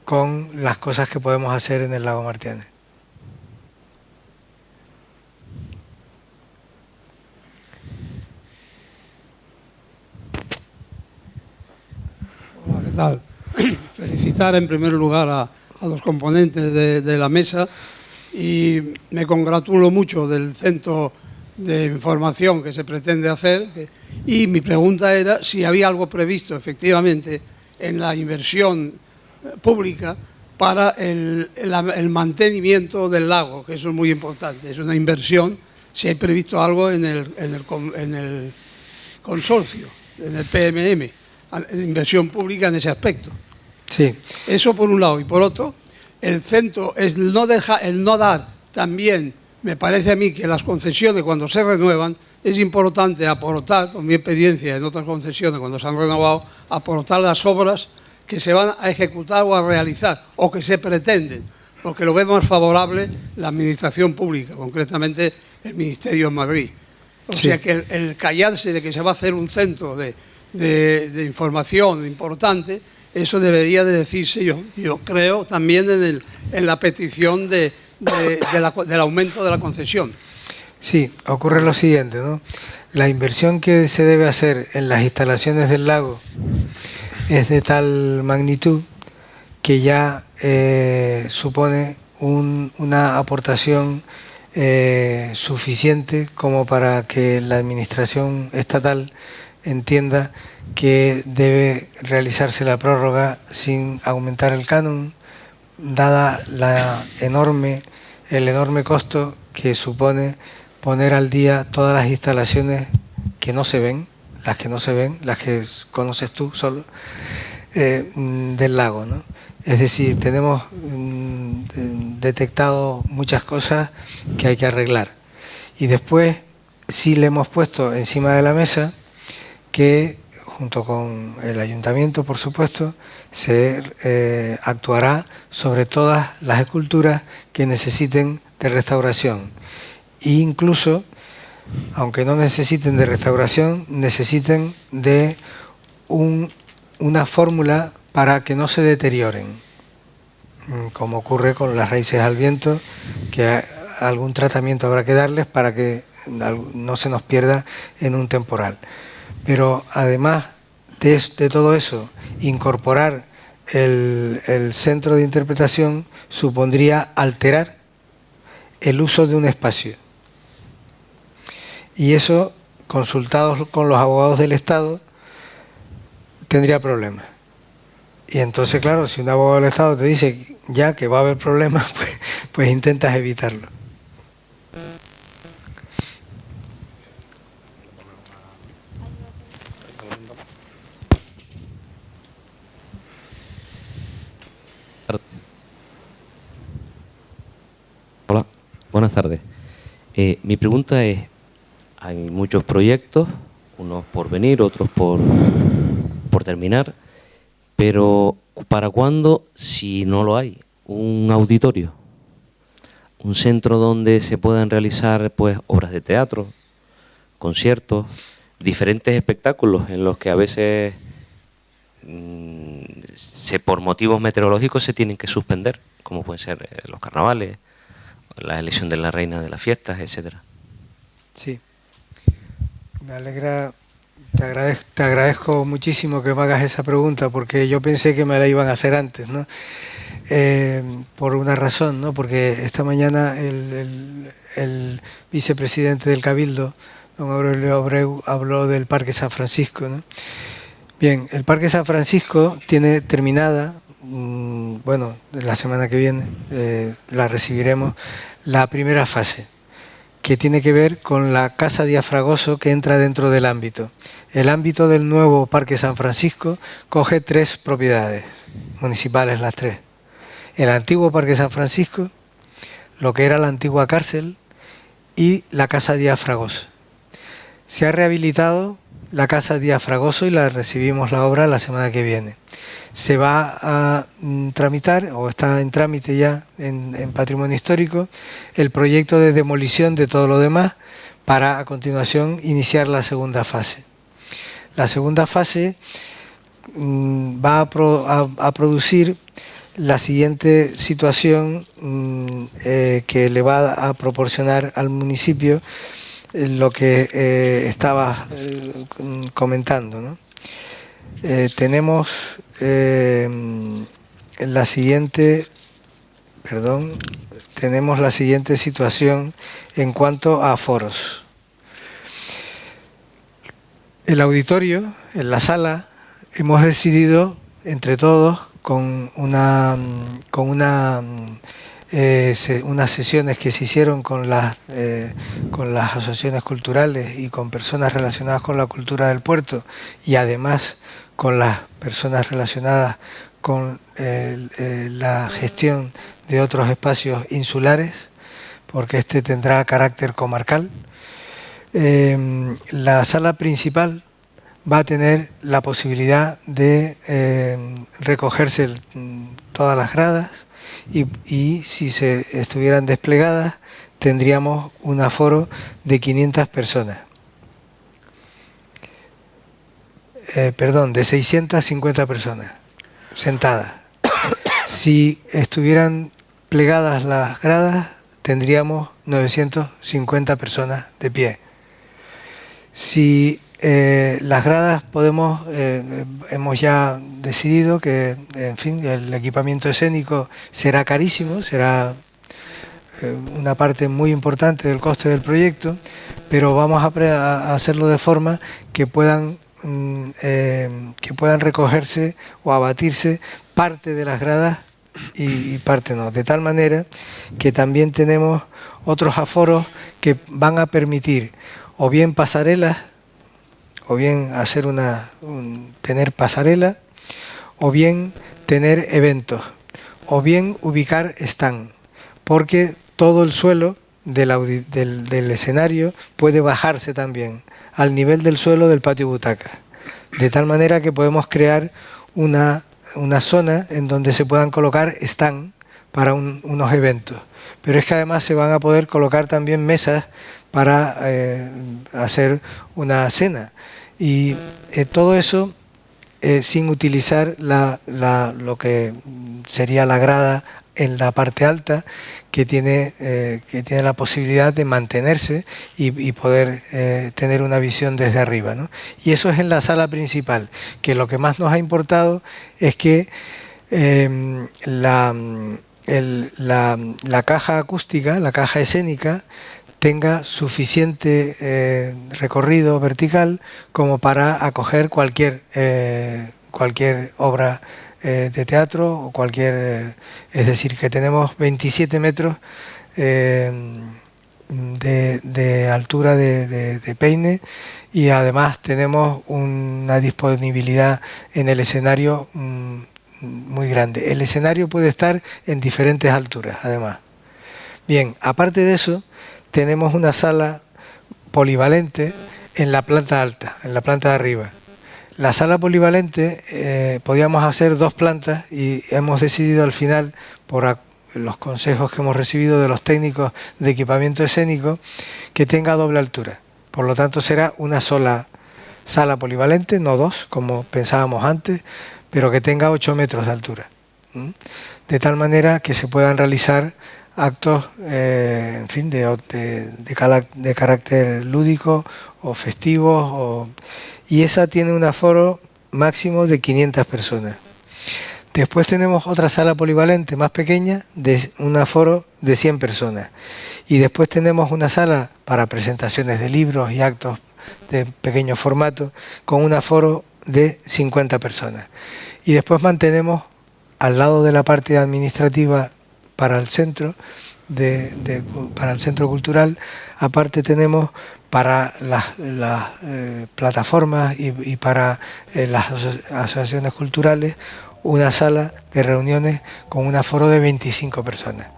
[SPEAKER 3] con las cosas que podemos hacer en el lago Martianes.
[SPEAKER 6] Hola, ¿qué tal? Felicitar en primer lugar a los componentes de la mesa, y me congratulo mucho del centro de información que se pretende hacer, y mi pregunta era si había algo previsto efectivamente en la inversión pública para el mantenimiento del lago, que eso es muy importante, es una inversión, si hay previsto algo en el consorcio, en el PMM, inversión pública en ese aspecto.
[SPEAKER 3] Sí.
[SPEAKER 6] Eso por un lado, y por otro, el centro, el no dar también, me parece a mí que las concesiones cuando se renuevan, es importante aportar, con mi experiencia en otras concesiones cuando se han renovado, aportar las obras que se van a ejecutar o a realizar, o que se pretenden, porque lo ve más favorable la administración pública, concretamente el Ministerio en Madrid. O sea que el callarse de que se va a hacer un centro de información importante, eso debería de decirse, yo creo, también en la petición del aumento de la concesión.
[SPEAKER 3] Sí, ocurre lo siguiente, ¿no? La inversión que se debe hacer en las instalaciones del lago es de tal magnitud que ya supone una aportación suficiente como para que la administración estatal entienda que debe realizarse la prórroga sin aumentar el canon, dada el enorme costo que supone poner al día todas las instalaciones que no se ven, las que conoces tú solo, del lago, ¿no? Es decir, tenemos detectado muchas cosas que hay que arreglar. Y después sí le hemos puesto encima de la mesa que, junto con el ayuntamiento, por supuesto, se actuará sobre todas las esculturas que necesiten de restauración. E incluso, aunque no necesiten de restauración, necesiten de una fórmula para que no se deterioren, como ocurre con las raíces al viento, que algún tratamiento habrá que darles para que no se nos pierda en un temporal. Pero además de todo eso, incorporar el centro de interpretación supondría alterar el uso de un espacio. Y eso, consultados con los abogados del Estado, tendría problemas. Y entonces, claro, si un abogado del Estado te dice ya que va a haber problemas, pues intentas evitarlo.
[SPEAKER 7] Hola, buenas tardes. Mi pregunta es, hay muchos proyectos, unos por venir, otros por terminar, pero ¿para cuándo, si no lo hay, un auditorio? Un centro donde se puedan realizar pues obras de teatro, conciertos, diferentes espectáculos en los que a veces por motivos meteorológicos se tienen que suspender, como pueden ser los carnavales, la elección de la reina de las fiestas, etcétera.
[SPEAKER 3] Sí, me alegra, te agradezco muchísimo que me hagas esa pregunta, porque yo pensé que me la iban a hacer antes, ¿no? Por una razón, ¿no? Porque esta mañana el vicepresidente del Cabildo, don Aurelio Abreu, habló del Parque San Francisco, ¿no? Bien, el Parque San Francisco tiene terminada, bueno, la semana que viene la recibiremos, la primera fase, que tiene que ver con la Casa Díaz Fragoso, que entra dentro del ámbito. El ámbito del nuevo Parque San Francisco coge 3 propiedades municipales, las 3. El antiguo Parque San Francisco, lo que era la antigua cárcel y la Casa Díaz Fragoso. Se ha rehabilitado la Casa Díaz Fragoso y la recibimos la obra la semana que viene. Se va a tramitar, o está en trámite ya en Patrimonio Histórico, el proyecto de demolición de todo lo demás para a continuación iniciar la segunda fase. La segunda fase va a producir la siguiente situación que le va a proporcionar al municipio lo que estaba comentando, ¿no? Tenemos la siguiente situación en cuanto a aforos. El auditorio, en la sala, hemos decidido entre todos con unas sesiones que se hicieron con las asociaciones culturales y con personas relacionadas con la cultura del puerto, y además con las personas relacionadas con la gestión de otros espacios insulares, porque este tendrá carácter comarcal. La sala principal va a tener la posibilidad de recogerse todas las gradas y si se estuvieran desplegadas tendríamos un aforo de 500 personas. De 650 personas sentadas. Si estuvieran plegadas las gradas tendríamos 950 personas de pie. Si las gradas hemos ya decidido que, en fin, el equipamiento escénico será carísimo, será una parte muy importante del coste del proyecto, pero vamos a hacerlo de forma que puedan recogerse o abatirse parte de las gradas y parte no, de tal manera que también tenemos otros aforos que van a permitir o bien pasarelas, o bien hacer tener pasarela, o bien tener eventos, o bien ubicar stand, porque todo el suelo del escenario puede bajarse también al nivel del suelo del patio butaca, de tal manera que podemos crear una zona en donde se puedan colocar stand para unos eventos, pero es que además se van a poder colocar también mesas para hacer una cena. Y todo eso sin utilizar lo que sería la grada en la parte alta, que tiene la posibilidad de mantenerse y poder tener una visión desde arriba, ¿no? Y eso es en la sala principal, que lo que más nos ha importado es que la caja acústica, la caja escénica, tenga suficiente recorrido vertical como para acoger cualquier obra de teatro o cualquier... es decir, que tenemos 27 metros de altura de peine, y además tenemos una disponibilidad en el escenario muy grande. El escenario puede estar en diferentes alturas, además. Bien, aparte de eso, tenemos una sala polivalente en la planta alta, en la planta de arriba. La sala polivalente podíamos hacer 2 plantas, y hemos decidido al final, por los consejos que hemos recibido de los técnicos de equipamiento escénico, que tenga doble altura. Por lo tanto, será una sola sala polivalente, no 2, como pensábamos antes, pero que tenga 8 metros de altura. De tal manera que se puedan realizar actos, en fin, de carácter lúdico o festivos, y esa tiene un aforo máximo de 500 personas. Después tenemos otra sala polivalente más pequeña, de un aforo de 100 personas. Y después tenemos una sala para presentaciones de libros y actos de pequeño formato, con un aforo de 50 personas. Y después mantenemos, al lado de la parte administrativa para el centro, para el centro cultural, aparte tenemos para las plataformas y para las asociaciones culturales una sala de reuniones con un aforo de 25 personas.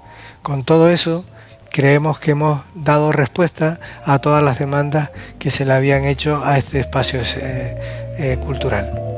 [SPEAKER 3] Con todo eso, creemos que hemos dado respuesta a todas las demandas que se le habían hecho a este espacio cultural.